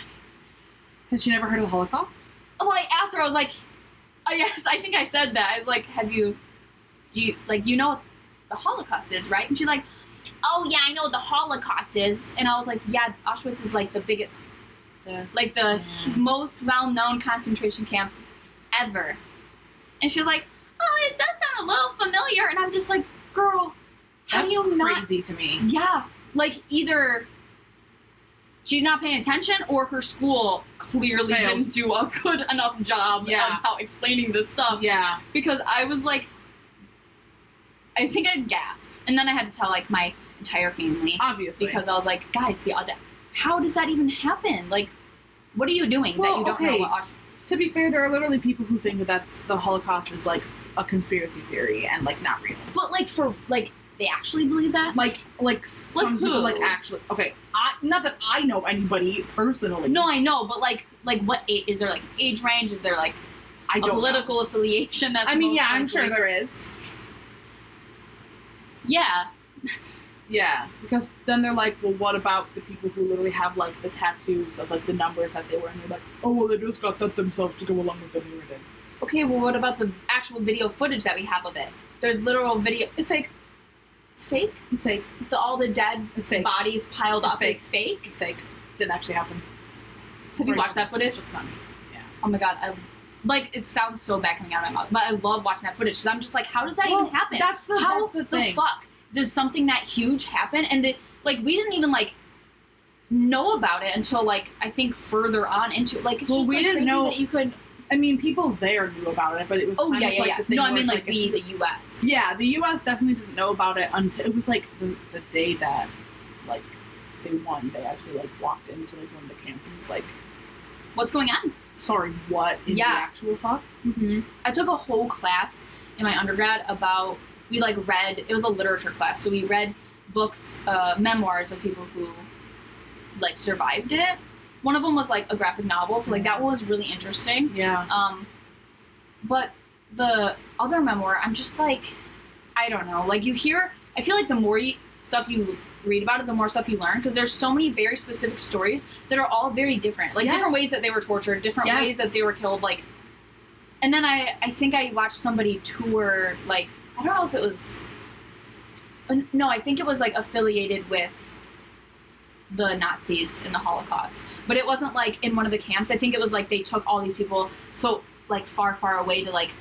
Speaker 1: Has she never heard of the Holocaust?
Speaker 2: Well, I asked her, I was like, oh, yes, I think I said that. I was like, do you know what the Holocaust is, right? And she's like, oh yeah, I know what the Holocaust is. And I was like, yeah, Auschwitz is like the biggest, the most well-known concentration camp ever. And she was like, oh, it does sound a little familiar. And I'm just like, girl, how
Speaker 1: That's
Speaker 2: do you not?
Speaker 1: crazy to me.
Speaker 2: Yeah. Like, either she's not paying attention or her school clearly
Speaker 1: Failed.
Speaker 2: didn't do a good enough job
Speaker 1: Yeah.
Speaker 2: of how explaining this stuff.
Speaker 1: Yeah.
Speaker 2: Because I was like, I think I gasped. And then I had to tell, like, my entire family.
Speaker 1: Obviously.
Speaker 2: Because I was like, guys, how does that even happen? Like, what are you doing that you don't know what Auschwitz?
Speaker 1: To be fair, there are literally people who think that the Holocaust is like a conspiracy theory and like not real.
Speaker 2: But like they actually believe that?
Speaker 1: Like some
Speaker 2: who?
Speaker 1: people like actually. Okay, not that I know anybody personally.
Speaker 2: No, I know, but like what is there like an age range? Is there like
Speaker 1: I don't
Speaker 2: political affiliation? That's
Speaker 1: I mean,
Speaker 2: most
Speaker 1: yeah, I'm
Speaker 2: likely?
Speaker 1: sure there is.
Speaker 2: Yeah.
Speaker 1: Yeah, because then they're like, well, what about the people who literally have like the tattoos of like the numbers that they were, and they're like, oh, well, they just got that themselves to go along with the narrative.
Speaker 2: Okay, well, what about the actual video footage that we have of it? There's literal video.
Speaker 1: It's fake.
Speaker 2: It's fake.
Speaker 1: It's fake.
Speaker 2: All the dead
Speaker 1: It's fake.
Speaker 2: bodies piled
Speaker 1: It's
Speaker 2: up
Speaker 1: fake.
Speaker 2: is fake.
Speaker 1: It's fake. Didn't actually happen.
Speaker 2: Have you watched that footage?
Speaker 1: It's not me. Yeah.
Speaker 2: Oh my god, it sounds so bad coming out of my mouth, but I love watching that footage because I'm just like, how does that even happen?
Speaker 1: That's the thing.
Speaker 2: Fuck does something that huge happen? And we didn't even like know about it until like I think further on into like it's just
Speaker 1: we
Speaker 2: like,
Speaker 1: didn't
Speaker 2: crazy
Speaker 1: know
Speaker 2: that you could.
Speaker 1: I mean, people there knew about it, but it was kind of like the thing.
Speaker 2: No, I
Speaker 1: where
Speaker 2: mean
Speaker 1: it's
Speaker 2: like the U.S.
Speaker 1: Yeah, the U.S. definitely didn't know about it until it was like the day that like they won. They actually like walked into like one of the camps and was like,
Speaker 2: what's going on?
Speaker 1: sorry, what in the actual fuck?
Speaker 2: Mm-hmm. I took a whole class in my undergrad about, we like read, it was a literature class, so we read books, memoirs of people who like survived it. One of them was like a graphic novel, so like that one was really interesting.
Speaker 1: Yeah.
Speaker 2: But the other memoir, I'm just like, I don't know, like I feel like the more stuff you read about it, the more stuff you learn, because there's so many very specific stories that are all very different, like different ways that they were tortured, different ways that they were killed, like. And then I think I watched somebody tour, like, I don't know if it was, no, I think it was like affiliated with the Nazis in the Holocaust, but it wasn't like in one of the camps. I think it was like they took all these people so like far away to like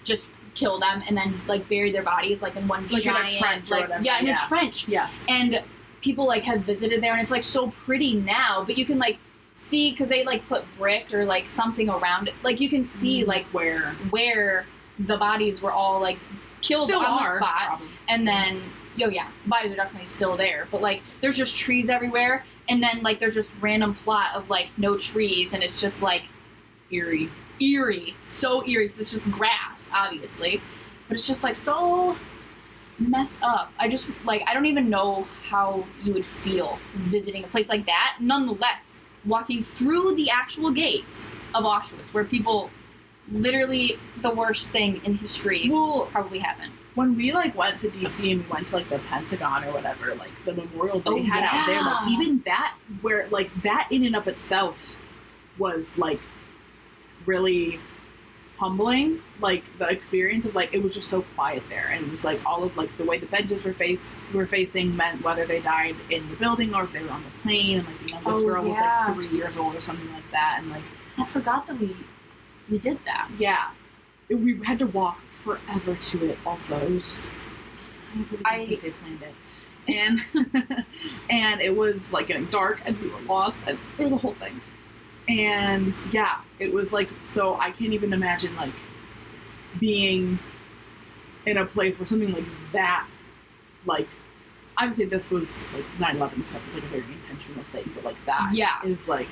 Speaker 2: just kill them and then like bury their bodies like in one giant
Speaker 1: in a trench or whatever.
Speaker 2: in a trench.
Speaker 1: Yes.
Speaker 2: And people like have visited there and it's like so pretty now, but you can like see, because they like put brick or like something around it, like you can see like where the bodies were all like killed on the spot, probably. And then the bodies are definitely still there, but like there's just trees everywhere, and then like there's just random plot of like no trees, and it's just like eerie, so eerie because it's just grass, obviously, but it's just like so messed up. I just like, I don't even know how you would feel visiting a place like that. Nonetheless, walking through the actual gates of Auschwitz, where people literally, the worst thing in history probably happened.
Speaker 1: When we like went to DC and we went to like the Pentagon or whatever, like the memorial they had out there, like even that, where like that in and of itself was like really humbling, like the experience of like it was just so quiet there, and it was like all of like the way the benches were facing meant whether they died in the building or if they were on the plane, and like the youngest girl was like 3 years old or something like that, and like
Speaker 2: I forgot that we did that.
Speaker 1: Yeah. We had to walk forever to it also. It was just, I think they planned it. And and it was like getting dark and we were lost and it was a whole thing. And yeah, it was like, so I can't even imagine like being in a place where something like that, like, obviously this was like 9/11 stuff is like a very intentional thing, but like that is like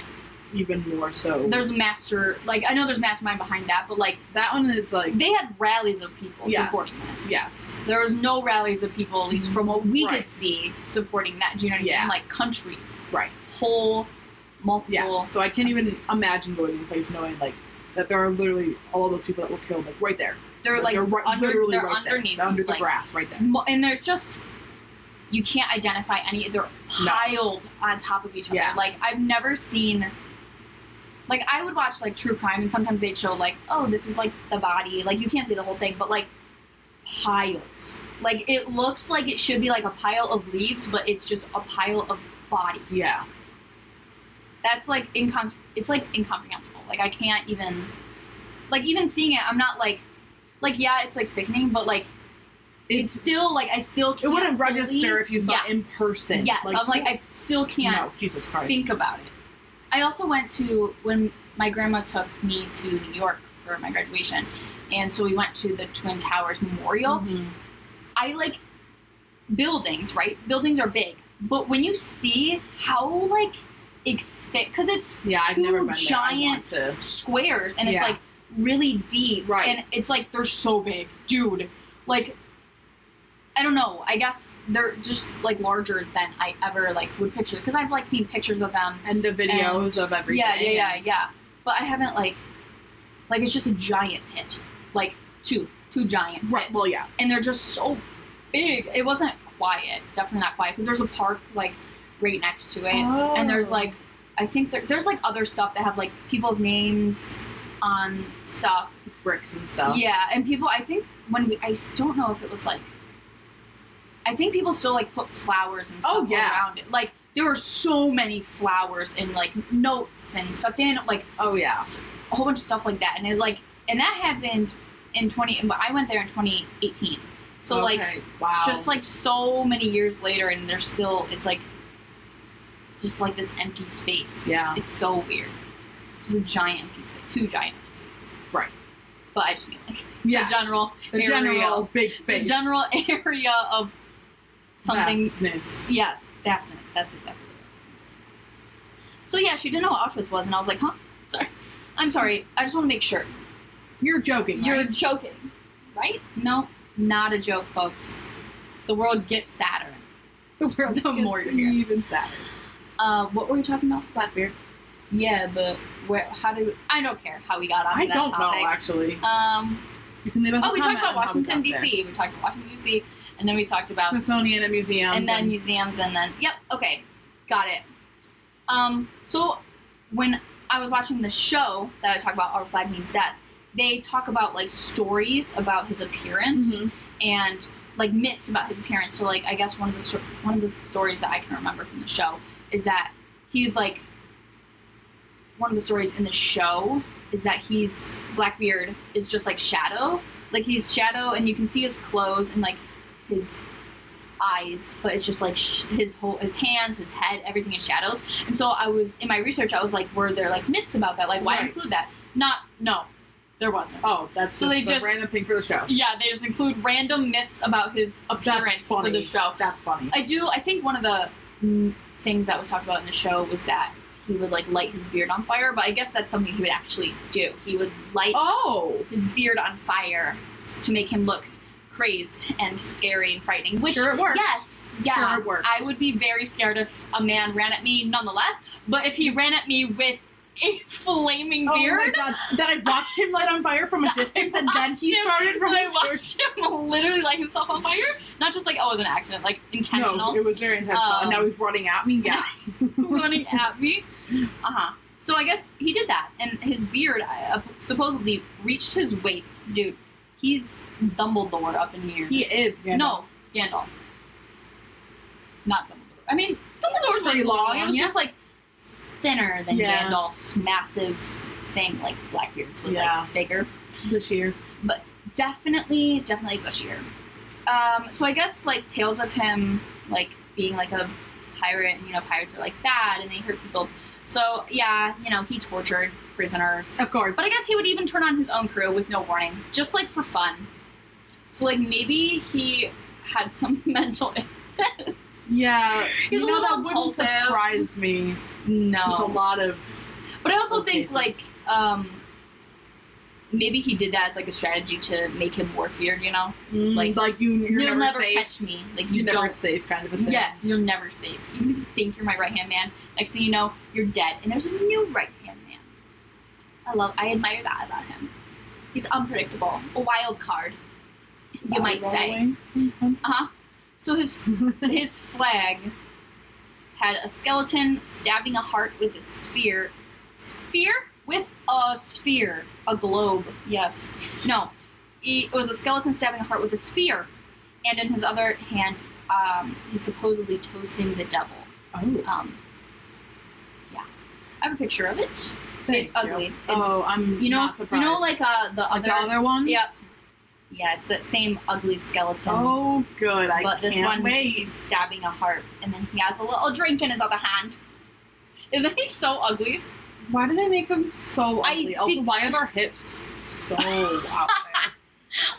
Speaker 1: even more so.
Speaker 2: There's I know there's mastermind behind that, but like
Speaker 1: that one is like
Speaker 2: they had rallies of people supporting this.
Speaker 1: Yes.
Speaker 2: There was no rallies of people, at least from what we could see, supporting that. Do you know what I mean? Like countries.
Speaker 1: Right.
Speaker 2: Whole multiple.
Speaker 1: Yeah. So I can't even imagine going to a place knowing like that there are literally all of those people that were killed like right there.
Speaker 2: They're like
Speaker 1: literally
Speaker 2: they're
Speaker 1: right
Speaker 2: underneath
Speaker 1: there. They're under the
Speaker 2: like,
Speaker 1: grass right there.
Speaker 2: And they're just, you can't identify any. They're piled on top of each other.
Speaker 1: Yeah.
Speaker 2: Like I've never seen. Like, I would watch, like, true crime, and sometimes they'd show, like, oh, this is, like, the body. Like, you can't see the whole thing, but, like, piles. Like, it looks like it should be like a pile of leaves, but it's just a pile of bodies.
Speaker 1: Yeah.
Speaker 2: That's like it's like incomprehensible. Like, I can't even, like, even seeing it, I'm not like yeah, it's like sickening, but like it's still like I still can't.
Speaker 1: It wouldn't register if you saw it in person.
Speaker 2: Yes, like, I'm like I still can't.
Speaker 1: Jesus Christ.
Speaker 2: Think about it. I also went to, when my grandma took me to New York for my graduation, and so we went to the Twin Towers Memorial.
Speaker 1: Mm-hmm.
Speaker 2: I like buildings, right? Buildings are big, but when you see how like because it's
Speaker 1: I've never
Speaker 2: two
Speaker 1: been
Speaker 2: giant squares, and it's like really deep,
Speaker 1: right?
Speaker 2: And it's like they're so big, dude. Like, I don't know. I guess they're just like larger than I ever like would picture, because I've like seen pictures of them
Speaker 1: and the videos of everything.
Speaker 2: Yeah. But I haven't like it's just a giant pit, like two giant pits.
Speaker 1: Right. Well, yeah,
Speaker 2: and they're just so big. It wasn't quiet, definitely not quiet, because there's a park like right next to it, and there's like I think there's like other stuff that have like people's names on stuff,
Speaker 1: bricks and stuff.
Speaker 2: Yeah, and people, I think I don't know if it was like, I think people still like put flowers and stuff around it. Like, there were so many flowers and like notes and stuff. Like, a whole bunch of stuff like that. And it like, and that happened but I went there in 2018. So like,
Speaker 1: wow.
Speaker 2: It's just like so many years later, and there's still, it's like, just like this empty space.
Speaker 1: Yeah.
Speaker 2: It's so weird. Just a giant empty space. Two giant empty spaces.
Speaker 1: Right.
Speaker 2: But I just mean like
Speaker 1: the general big space.
Speaker 2: The general area of something.
Speaker 1: Vastness.
Speaker 2: Yes, vastness. That's exactly what it was. So yeah, she didn't know what Auschwitz was, and I was like, huh? Sorry. I'm sorry. I just want to make sure.
Speaker 1: You're joking, right?
Speaker 2: You're joking, right? No, not a joke, folks. The world gets sadder.
Speaker 1: The world
Speaker 2: the more you're here.
Speaker 1: Even sadder.
Speaker 2: What were we talking about?
Speaker 1: Blackbeard.
Speaker 2: Yeah, but I don't care how we got on that topic. I don't know,
Speaker 1: actually.
Speaker 2: You can leave us we talked about Washington, D.C. We talked about Washington, D.C., and then we talked about
Speaker 1: Smithsonian and museums.
Speaker 2: And then museums, and then, yep, okay, got it. So when I was watching the show that I talked about, Our Flag Means Death, they talk about, like, stories about his appearance, and, like, myths about his appearance. So, like, I guess one of the stories that I can remember from the show is that he's, like, one of the stories in the show is that Blackbeard is just like Shadow. Like, he's Shadow, and you can see his clothes and like his eyes, but it's just like his hands, his head, everything is shadows. And so in my research, I was like, were there like myths about that? Like, why include that? No, there wasn't.
Speaker 1: Oh, that's so just a random thing for the show.
Speaker 2: Yeah, they just include random myths about his appearance for the show.
Speaker 1: That's funny.
Speaker 2: I think one of the things that was talked about in the show was that he would like light his beard on fire, but I guess that's something he would actually do. He would light his beard on fire to make him look crazed and scary and frightening. Which,
Speaker 1: sure, it works.
Speaker 2: Yes, yeah,
Speaker 1: sure it works.
Speaker 2: I would be very scared if a man ran at me nonetheless, but if he ran at me with a flaming beard.
Speaker 1: Oh my god, that I watched him light on fire from a distance, and then he started running.
Speaker 2: I watched him literally light himself on fire. Not just like, it was an accident, like intentional.
Speaker 1: No, it was very intentional, and now he's running at me, yeah.
Speaker 2: Running at me? Uh-huh. So I guess he did that, and his beard supposedly reached his waist. Dude, he's Dumbledore up in here.
Speaker 1: He is Gandalf.
Speaker 2: No, Gandalf. Not Dumbledore. I mean, Dumbledore's pretty long. It was just like thinner than Gandalf's massive thing. Like Blackbeard's was like bigger,
Speaker 1: bushier,
Speaker 2: but definitely bushier. So I guess like tales of him like being like a pirate, and pirates are like bad and they hurt people. So yeah, he tortured prisoners,
Speaker 1: of course.
Speaker 2: But I guess he would even turn on his own crew with no warning, just like for fun. So like maybe he had some mental illness.
Speaker 1: Yeah,
Speaker 2: he's a little
Speaker 1: that
Speaker 2: impulsive.
Speaker 1: Wouldn't surprise me.
Speaker 2: No,
Speaker 1: with a lot of.
Speaker 2: But I also think like maybe he did that as like a strategy to make him more feared. Like
Speaker 1: you'll
Speaker 2: never
Speaker 1: safe.
Speaker 2: Catch me. Like
Speaker 1: you're never safe, kind of a thing.
Speaker 2: Yes, you're never safe. Even if you think you're my right hand man, next thing you know, you're dead, and there's a new right hand man. I admire that about him. He's unpredictable, a wild card, you might say. So his flag had a skeleton stabbing a heart with a spear. Spear? With a sphere. A globe. Yes. No. It was a skeleton stabbing a heart with a spear, and in his other hand, he's supposedly toasting the devil.
Speaker 1: Oh.
Speaker 2: Yeah. I have a picture of it.
Speaker 1: Thank
Speaker 2: it's ugly.
Speaker 1: you.
Speaker 2: It's,
Speaker 1: I'm not surprised.
Speaker 2: You know, like the
Speaker 1: other ones?
Speaker 2: Yep. Yeah, it's that same ugly skeleton.
Speaker 1: Oh, good.
Speaker 2: But this one, he's stabbing a heart, and then he has a little drink in his other hand. Isn't he so ugly?
Speaker 1: Why do they make them so ugly? Also, why are their hips so out there?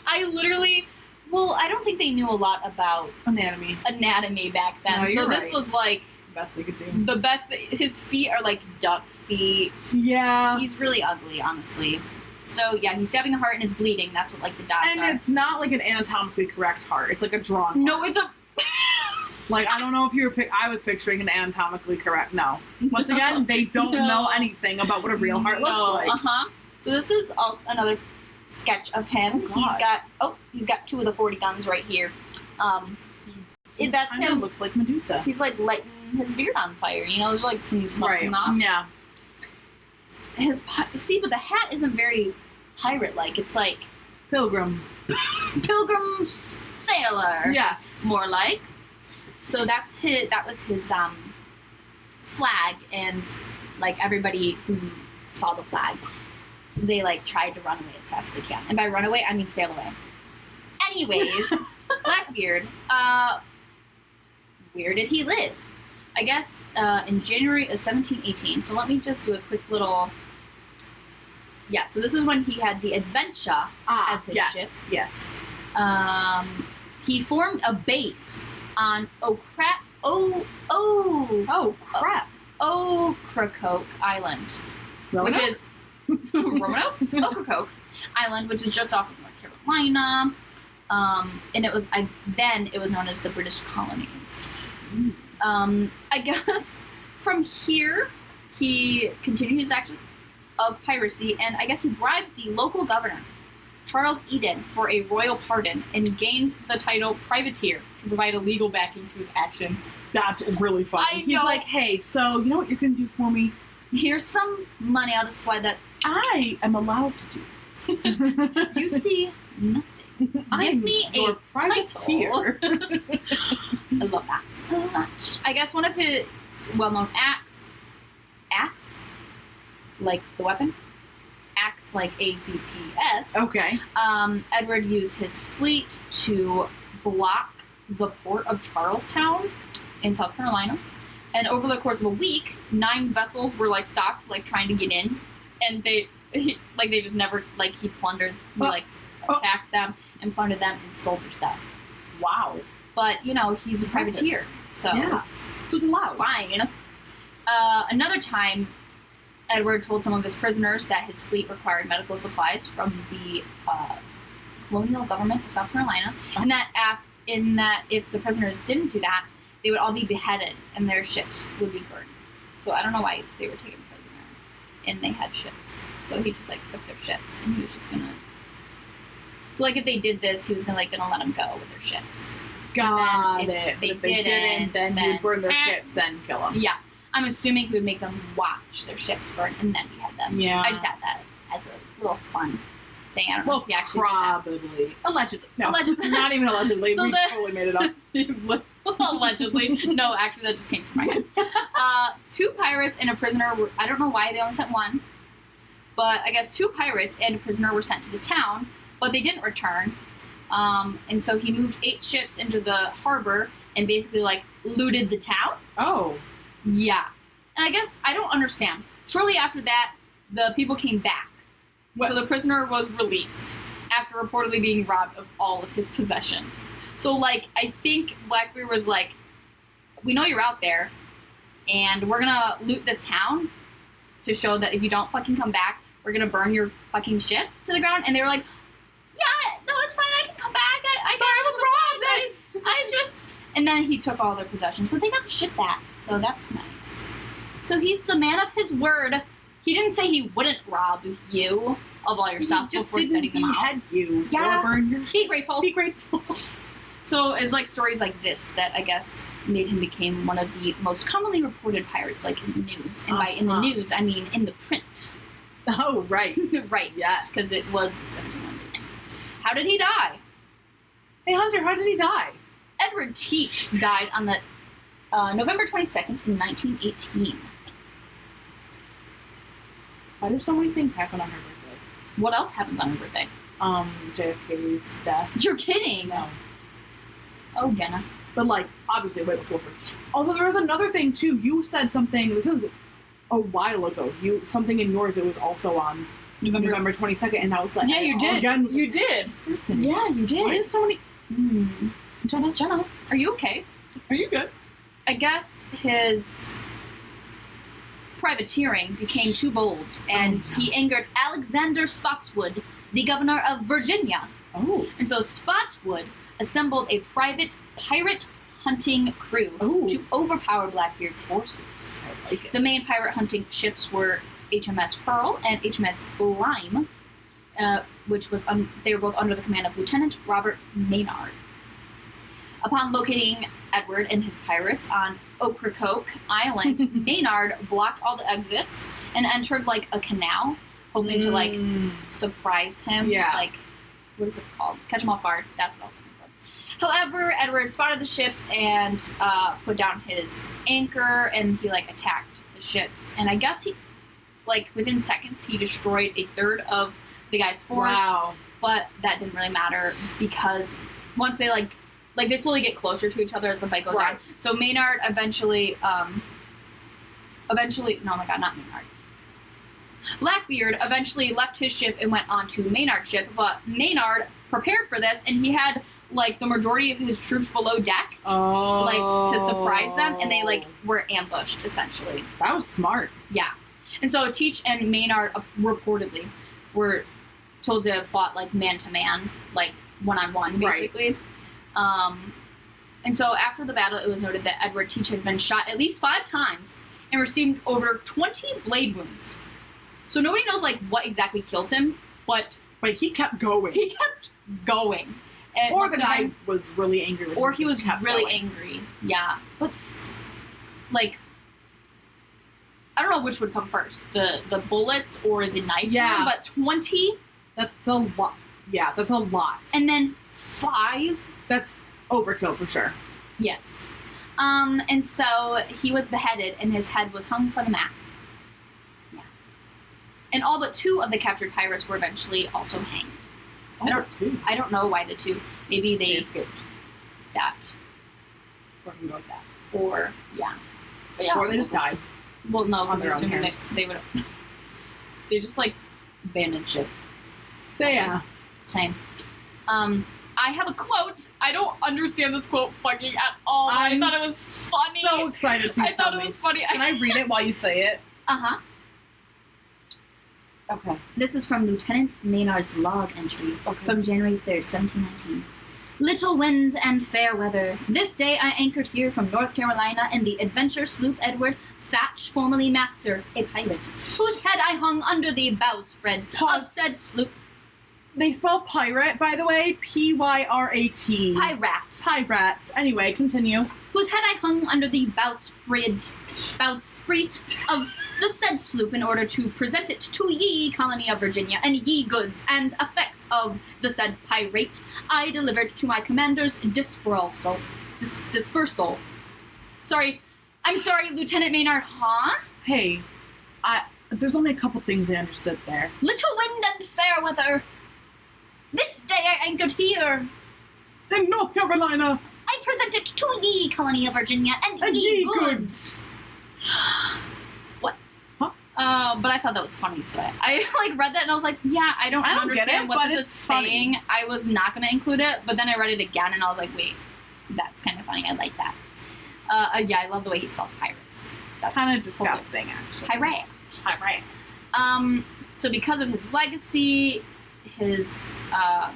Speaker 2: I literally... Well, I don't think they knew a lot about...
Speaker 1: Anatomy
Speaker 2: back then.
Speaker 1: No,
Speaker 2: so
Speaker 1: right.
Speaker 2: this was like...
Speaker 1: The best they could do.
Speaker 2: The best... His feet are like duck feet.
Speaker 1: Yeah.
Speaker 2: He's really ugly, honestly. So, yeah, he's stabbing a heart and it's bleeding. That's what, like, the dots are.
Speaker 1: And it's not, like, an anatomically correct heart. It's, like, a drawn heart.
Speaker 2: No, it's a...
Speaker 1: Like, I don't know if you were... I was picturing an anatomically correct... No. Once again, they don't know anything about what a real heart looks like.
Speaker 2: Uh-huh. So this is also another sketch of him.
Speaker 1: Oh,
Speaker 2: He's got 2 of the 40 guns right here. That's him.
Speaker 1: Looks like Medusa.
Speaker 2: He's, like, lighting his beard on fire. You know, there's, like, some smoke coming off.
Speaker 1: Yeah.
Speaker 2: See, but the hat isn't very pirate-like. It's like...
Speaker 1: Pilgrim
Speaker 2: sailor.
Speaker 1: Yes.
Speaker 2: More like. So that was his flag, and like everybody who saw the flag, they like tried to run away as fast as they can. And by run away, I mean sail away. Anyways, Blackbeard, where did he live? I guess in January of 1718. So let me just do a quick little... Yeah, so this is when he had the Adventure as his ship.
Speaker 1: Yes.
Speaker 2: He formed a base on Ocracoke Island,
Speaker 1: Roanoke?
Speaker 2: which is Roanoke? Ocracoke Island, which is just off of North Carolina. And it was known as the British colonies. I guess from here he continued his action of piracy, and I guess he bribed the local governor, Charles Eden, for a royal pardon and gained the title privateer to provide a legal backing to his actions.
Speaker 1: That's really funny.
Speaker 2: I know.
Speaker 1: He's like, hey, so you know what you're going to do for me?
Speaker 2: Here's some money. I'll just slide that.
Speaker 1: I am allowed to do this.
Speaker 2: You see nothing. Give me a privateer. I love that so much. I guess one of his well-known acts, like the weapon, acts like ACTS.
Speaker 1: Okay.
Speaker 2: Edward used his fleet to block the port of Charlestown in South Carolina, and over the course of a week, 9 vessels were like stopped, like trying to get in, and they just never he plundered, attacked them and plundered them and sold their stuff.
Speaker 1: Wow.
Speaker 2: But you know he's a privateer, so it's
Speaker 1: allowed.
Speaker 2: Fine, you know. Another time, Edward told some of his prisoners that his fleet required medical supplies from the colonial government of South Carolina, and that if the prisoners didn't do that, they would all be beheaded and their ships would be burned. So I don't know why they were taken prisoner, and they had ships. So he just took their ships, and he was just gonna. So if they did this, he was gonna let them go with their ships.
Speaker 1: Got it.
Speaker 2: If they didn't,
Speaker 1: then he would burn their ships, then kill them.
Speaker 2: Yeah. I'm assuming he would make them watch their ships burn and then behead them.
Speaker 1: Yeah.
Speaker 2: I just had that as a little fun thing. I don't know if he actually
Speaker 1: probably.
Speaker 2: Did that.
Speaker 1: Allegedly. No.
Speaker 2: Allegedly.
Speaker 1: Not even allegedly.
Speaker 2: So
Speaker 1: we totally made it up.
Speaker 2: Allegedly. No, actually, that just came from my head. 2 pirates and a prisoner were... I don't know why they only sent 1. But I guess 2 pirates and a prisoner were sent to the town, but they didn't return. And so he moved 8 ships into the harbor and basically, looted the town.
Speaker 1: Oh.
Speaker 2: Yeah. And I guess I don't understand. Shortly after that, the people came back. What? So the prisoner was released after reportedly being robbed of all of his possessions. So, I think Blackbeard was like, we know you're out there, and we're gonna loot this town to show that if you don't fucking come back, we're gonna burn your fucking ship to the ground. And they were like, yeah, no, it's fine, I can come back.
Speaker 1: Sorry, I was wrong.
Speaker 2: I just... And then he took all their possessions, but they got the ship back, so that's nice. So he's the man of his word. He didn't say he wouldn't rob you of all your stuff before setting them out.
Speaker 1: He just didn't behead you.
Speaker 2: Yeah.
Speaker 1: Or burn your ship.
Speaker 2: Be grateful.
Speaker 1: Be grateful.
Speaker 2: So it's stories like this that I guess made him become one of the most commonly reported pirates, in the news. And by in the news, I mean in the print.
Speaker 1: Oh, right.
Speaker 2: Right.
Speaker 1: Yes.
Speaker 2: Because it was the 1700s. How did he die?
Speaker 1: Hey, Hunter, how did he die?
Speaker 2: Edward Teach died on the November 22nd in 1918.
Speaker 1: Why do so many things happen on her birthday?
Speaker 2: What else happens on her birthday?
Speaker 1: JFK's death.
Speaker 2: You're kidding.
Speaker 1: No.
Speaker 2: Oh, Jenna.
Speaker 1: But, like, obviously way before her. Also, there was another thing, too. You said something, this is a while ago. Something in yours, it was also on November 22nd, and I was like...
Speaker 2: Yeah, you did.
Speaker 1: Again,
Speaker 2: you did. Yeah, you did.
Speaker 1: Why do so many...
Speaker 2: Jenna, are you okay?
Speaker 1: Are you good?
Speaker 2: I guess his privateering became too bold, and he angered Alexander Spotswood, the governor of Virginia.
Speaker 1: Oh.
Speaker 2: And so Spotswood assembled a private pirate hunting crew to overpower Blackbeard's forces.
Speaker 1: I like it.
Speaker 2: The main pirate hunting ships were HMS Pearl and HMS Lime, which was they were both under the command of Lieutenant Robert Maynard. Upon locating Edward and his pirates on Ocracoke Island, Maynard blocked all the exits and entered like a canal, hoping to like surprise him.
Speaker 1: Yeah.
Speaker 2: Like, what is it called? Catch him off guard. That's what I was looking for. However, Edward spotted the ships and put down his anchor, and he like attacked the ships. And I guess he, like within seconds, he destroyed a third of the guy's force.
Speaker 1: Wow.
Speaker 2: But that didn't really matter because once they like they slowly get closer to each other as the fight goes on. So Maynard eventually, no, my God, not Maynard. Blackbeard eventually left his ship and went on to Maynard's ship, but Maynard prepared for this, and he had like the majority of his troops below deck, like to surprise them, and they like were ambushed essentially.
Speaker 1: That was smart.
Speaker 2: Yeah, and so Teach and Maynard reportedly were told to have fought like man to man, like one-on-one, basically. Right. And so after the battle, it was noted that Edward Teach had been shot at least 5 times and received over 20 blade wounds. So nobody knows like what exactly killed him, but
Speaker 1: he kept going.
Speaker 2: He kept going. And
Speaker 1: or the guy was really angry with him.
Speaker 2: Or he was really angry. Yeah. But like, I don't know which would come first, the bullets or the knife.
Speaker 1: Yeah.
Speaker 2: Wound, but 20.
Speaker 1: That's a lot. Yeah, that's a lot.
Speaker 2: And then 5.
Speaker 1: That's overkill for sure.
Speaker 2: Yes. And so he was beheaded and his head was hung from the mast. Yeah. And all but 2 of the captured pirates were eventually also hanged. I don't know why the 2. Maybe they escaped. That.
Speaker 1: Or can go with that.
Speaker 2: Or, yeah. But yeah.
Speaker 1: Or they just died.
Speaker 2: Well, no,
Speaker 1: on their own
Speaker 2: they would they just like abandoned ship.
Speaker 1: Yeah.
Speaker 2: Same. I have a quote. I don't understand this quote fucking at all. I thought it was funny.
Speaker 1: So excited.
Speaker 2: I thought it was funny.
Speaker 1: Can I read it while you say it?
Speaker 2: Uh-huh.
Speaker 1: Okay.
Speaker 2: This is from Lieutenant Maynard's log entry from January 3rd, 1719. Little wind and fair weather. This day I anchored here from North Carolina in the adventure sloop Edward Thatch, formerly master, a pirate, whose head I hung under the bowsprit of said sloop.
Speaker 1: They spell pirate, by the way, P-Y-R-A-T. Pirates. Anyway, continue.
Speaker 2: Whose head I hung under the bowsprit of the said sloop in order to present it to ye colony of Virginia, and ye goods and effects of the said pirate I delivered to my commander's dispersal. I'm sorry, Lieutenant Maynard, huh?
Speaker 1: Hey, there's only a couple things I understood there.
Speaker 2: Little wind and fair weather. This day I anchored here.
Speaker 1: In North Carolina.
Speaker 2: I present it to ye colony of Virginia, and ye goods. What?
Speaker 1: Huh?
Speaker 2: But I thought that was funny, so I like read that and I was like, yeah, I don't understand what this is saying. I was not going to include it, but then I read it again and I was like, wait, that's kind of funny. I like that. Yeah, I love the way he spells pirates. That's
Speaker 1: kind of disgusting, actually.
Speaker 2: Pirate. So because of his legacy, his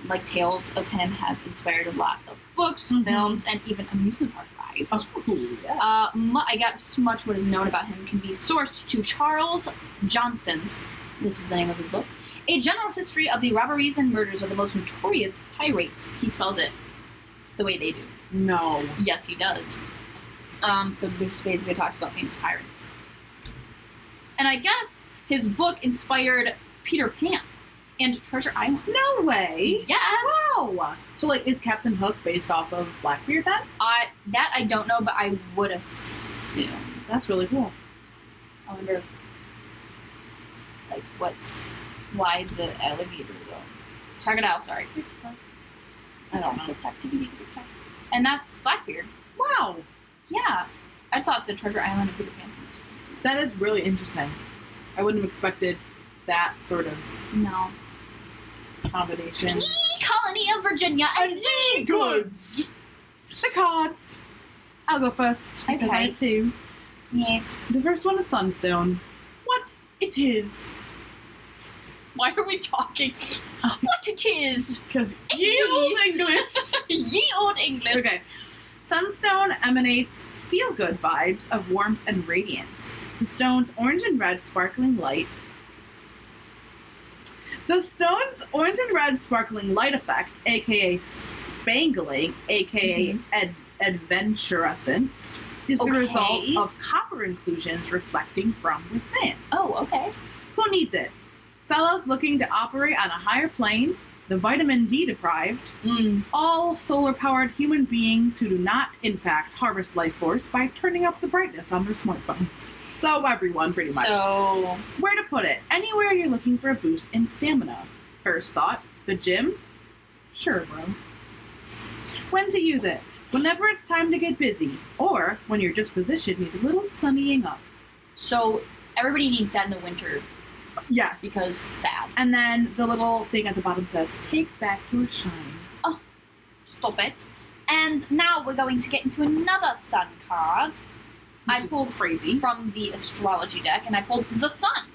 Speaker 2: like tales of him have inspired a lot of books, films, and even amusement park rides.
Speaker 1: Oh, yes.
Speaker 2: I guess much what is known about him can be sourced to Charles Johnson's, this is the name of his book, A General History of the Robberies and Murders of the Most Notorious Pirates. He spells it the way they do.
Speaker 1: No.
Speaker 2: Yes, he does. So this basically talks about famous pirates. And I guess his book inspired Peter Pan. and Treasure Island.
Speaker 1: No way.
Speaker 2: Yes.
Speaker 1: Wow. So, like, is Captain Hook based off of Blackbeard then?
Speaker 2: That I don't know, but I would assume.
Speaker 1: That's really cool.
Speaker 2: I wonder if, like, why the alligator though? Crocodile, sorry.
Speaker 1: I don't know.
Speaker 2: TikTok. And that's Blackbeard.
Speaker 1: Wow.
Speaker 2: Yeah. I thought the Treasure Island of Peter Pan was
Speaker 1: That is really interesting. I wouldn't have expected that sort of
Speaker 2: no.
Speaker 1: combination.
Speaker 2: Ye colony of Virginia and ye goods!
Speaker 1: The cards. I'll go first because
Speaker 2: Okay.
Speaker 1: I have two.
Speaker 2: Yes.
Speaker 1: The first one is Sunstone. What it is.
Speaker 2: Why are we talking? What it is?
Speaker 1: Because
Speaker 2: It's
Speaker 1: ye
Speaker 2: ye.
Speaker 1: old English.
Speaker 2: Ye old English.
Speaker 1: Okay. Sunstone emanates feel-good vibes of warmth and radiance. The stone's orange and red sparkling light. The stone's orange and red sparkling light effect, aka spangling, aka adventurescence, is the result of copper inclusions reflecting from within.
Speaker 2: Oh, okay.
Speaker 1: Who needs it? Fellas looking to operate on a higher plane, the vitamin D deprived, all solar-powered human beings who do not, in fact, harvest life force by turning up the brightness on their smartphones. So everyone, pretty much.
Speaker 2: So,
Speaker 1: Where to put it? Anywhere you're looking for a boost in stamina. First thought, the gym? Sure, bro. When to use it? Whenever it's time to get busy, or when your disposition needs a little sunnying up.
Speaker 2: so everybody needs that in the winter
Speaker 1: Yes.
Speaker 2: because sad.
Speaker 1: And then the little thing at the bottom says, take back your shine.
Speaker 2: Stop it. And now we're going to get into another sun card. I pulled
Speaker 1: crazy
Speaker 2: from the astrology deck, and I pulled the sun.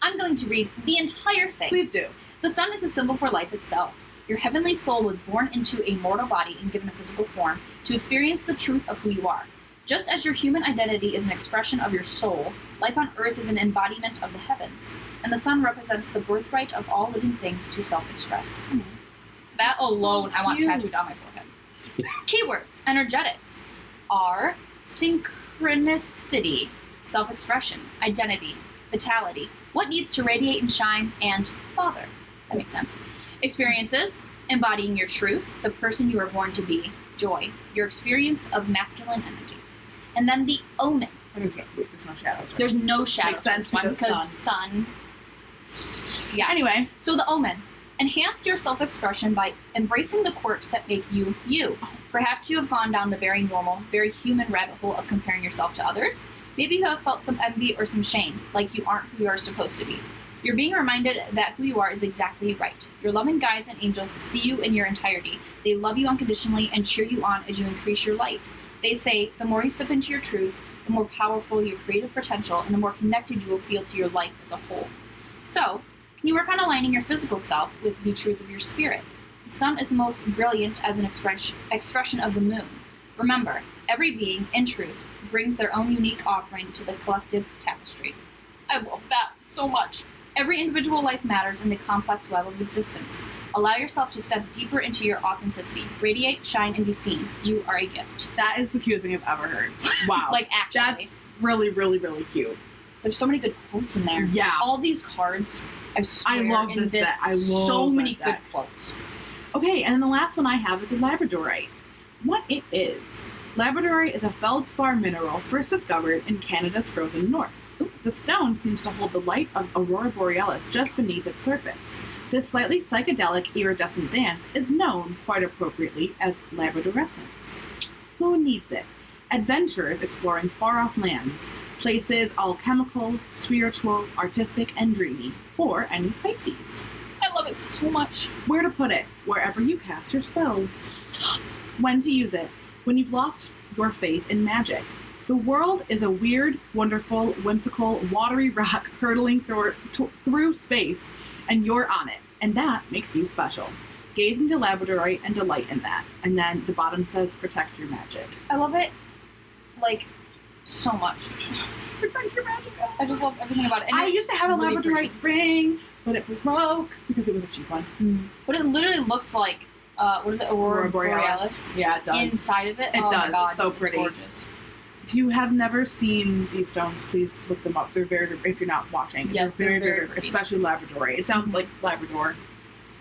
Speaker 2: I'm going to read the entire thing.
Speaker 1: Please do.
Speaker 2: The sun is a symbol for life itself. Your heavenly soul was born into a mortal body and given a physical form to experience the truth of who you are. Just as your human identity is an expression of your soul, life on earth is an embodiment of the heavens, and the sun represents the birthright of all living things to self-express. That alone,
Speaker 1: so
Speaker 2: I want
Speaker 1: cute.
Speaker 2: tattooed on my forehead. Keywords: energetics are synchronicity, self-expression, identity, vitality, what needs to radiate and shine, and father. That makes sense. Experiences: embodying your truth, the person you were born to be, joy, your experience of masculine energy. And then the omen.
Speaker 1: There's no shadows. Right?
Speaker 2: There's no shadows
Speaker 1: Makes sense
Speaker 2: for this one
Speaker 1: because
Speaker 2: sun. Yeah.
Speaker 1: Anyway,
Speaker 2: So the omen. Enhance your self-expression by embracing the quirks that make you, you. Perhaps you have gone down the very normal, very human rabbit hole of comparing yourself to others. Maybe you have felt some envy or some shame, like you aren't who you are supposed to be. You're being reminded that who you are is exactly right. Your loving guides and angels see you in your entirety. They love you unconditionally and cheer you on as you increase your light. They say, the more you step into your truth, the more powerful your creative potential and the more connected you will feel to your life as a whole. So, can you work on aligning your physical self with the truth of your spirit? The sun is the most brilliant as an expression of the moon. Remember, every being, in truth, brings their own unique offering to the collective tapestry. I love that so much. Every individual life matters in the complex web of existence. Allow yourself to step deeper into your authenticity. Radiate, shine, and be seen. You are a gift.
Speaker 1: that is the cutest thing I've ever heard. Wow.
Speaker 2: Like, actually.
Speaker 1: That's really, really, really cute.
Speaker 2: There's so many good quotes in there.
Speaker 1: Yeah.
Speaker 2: All these cards, I swear,
Speaker 1: love
Speaker 2: in
Speaker 1: this deck. I love
Speaker 2: so
Speaker 1: that
Speaker 2: many good
Speaker 1: deck.
Speaker 2: quotes.
Speaker 1: Okay, and then the last one I have is a labradorite. What it is. Labradorite is a feldspar mineral first discovered in Canada's frozen north. The stone seems to hold the light of Aurora Borealis just beneath its surface. This slightly psychedelic iridescent dance is known, quite appropriately, as labradorescence. Who needs it? Adventurers exploring far-off lands, places alchemical, spiritual, artistic, and dreamy, or any Pisces.
Speaker 2: I love it so much.
Speaker 1: Where to put it? Wherever you cast your spells.
Speaker 2: Stop.
Speaker 1: When to use it? When you've lost your faith in magic. The world is a weird, wonderful, whimsical, watery rock hurtling through space, and you're on it, and that makes you special. Gaze into labradorite and delight in that. And then the bottom says, protect your magic.
Speaker 2: I love it, like, so much.
Speaker 1: Protect your magic.
Speaker 2: I just love everything about it. And
Speaker 1: I used to have a
Speaker 2: really
Speaker 1: labradorite ring, but it broke because it was a cheap one.
Speaker 2: But it literally looks like, what is it, Aurora Borealis?
Speaker 1: Yeah, it does.
Speaker 2: Inside of it.
Speaker 1: It
Speaker 2: Oh
Speaker 1: does.
Speaker 2: My God,
Speaker 1: It's so pretty.
Speaker 2: gorgeous.
Speaker 1: If you have never seen these stones, please look them up. They're very, if you're not watching,
Speaker 2: yes,
Speaker 1: they're very, especially Labrador. It sounds like Labrador,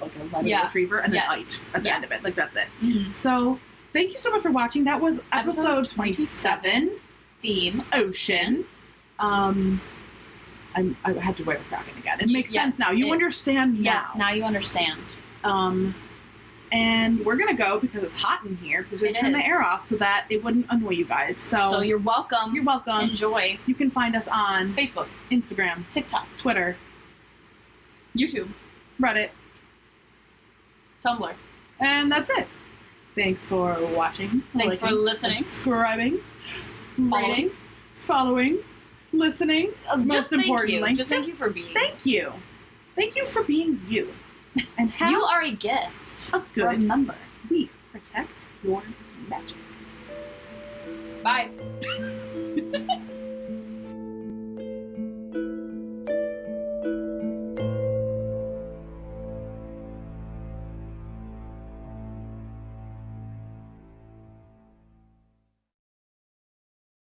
Speaker 1: like a Labrador retriever, and then ite at the end of it. Like, that's it. Mm-hmm. So, thank you so much for watching. That was episode 27.
Speaker 2: Theme.
Speaker 1: Ocean. I had to wear the Kraken again. It makes sense now. You understand now.
Speaker 2: Yes, now you understand.
Speaker 1: And we're going to go because it's hot in here because we turned the air off so that it wouldn't annoy you guys. So
Speaker 2: you're welcome.
Speaker 1: You're welcome.
Speaker 2: Enjoy.
Speaker 1: You can find us on
Speaker 2: Facebook,
Speaker 1: Instagram,
Speaker 2: TikTok,
Speaker 1: Twitter,
Speaker 2: YouTube,
Speaker 1: Reddit,
Speaker 2: Tumblr.
Speaker 1: And that's it. Thanks for watching.
Speaker 2: Thanks for listening.
Speaker 1: Subscribing. Rating. Following. Listening. Most importantly.
Speaker 2: Just thank you for being.
Speaker 1: Thank you. Thank you for being you. And
Speaker 2: you are a gift.
Speaker 1: A good
Speaker 2: remember.
Speaker 1: We protect your magic.
Speaker 2: Bye.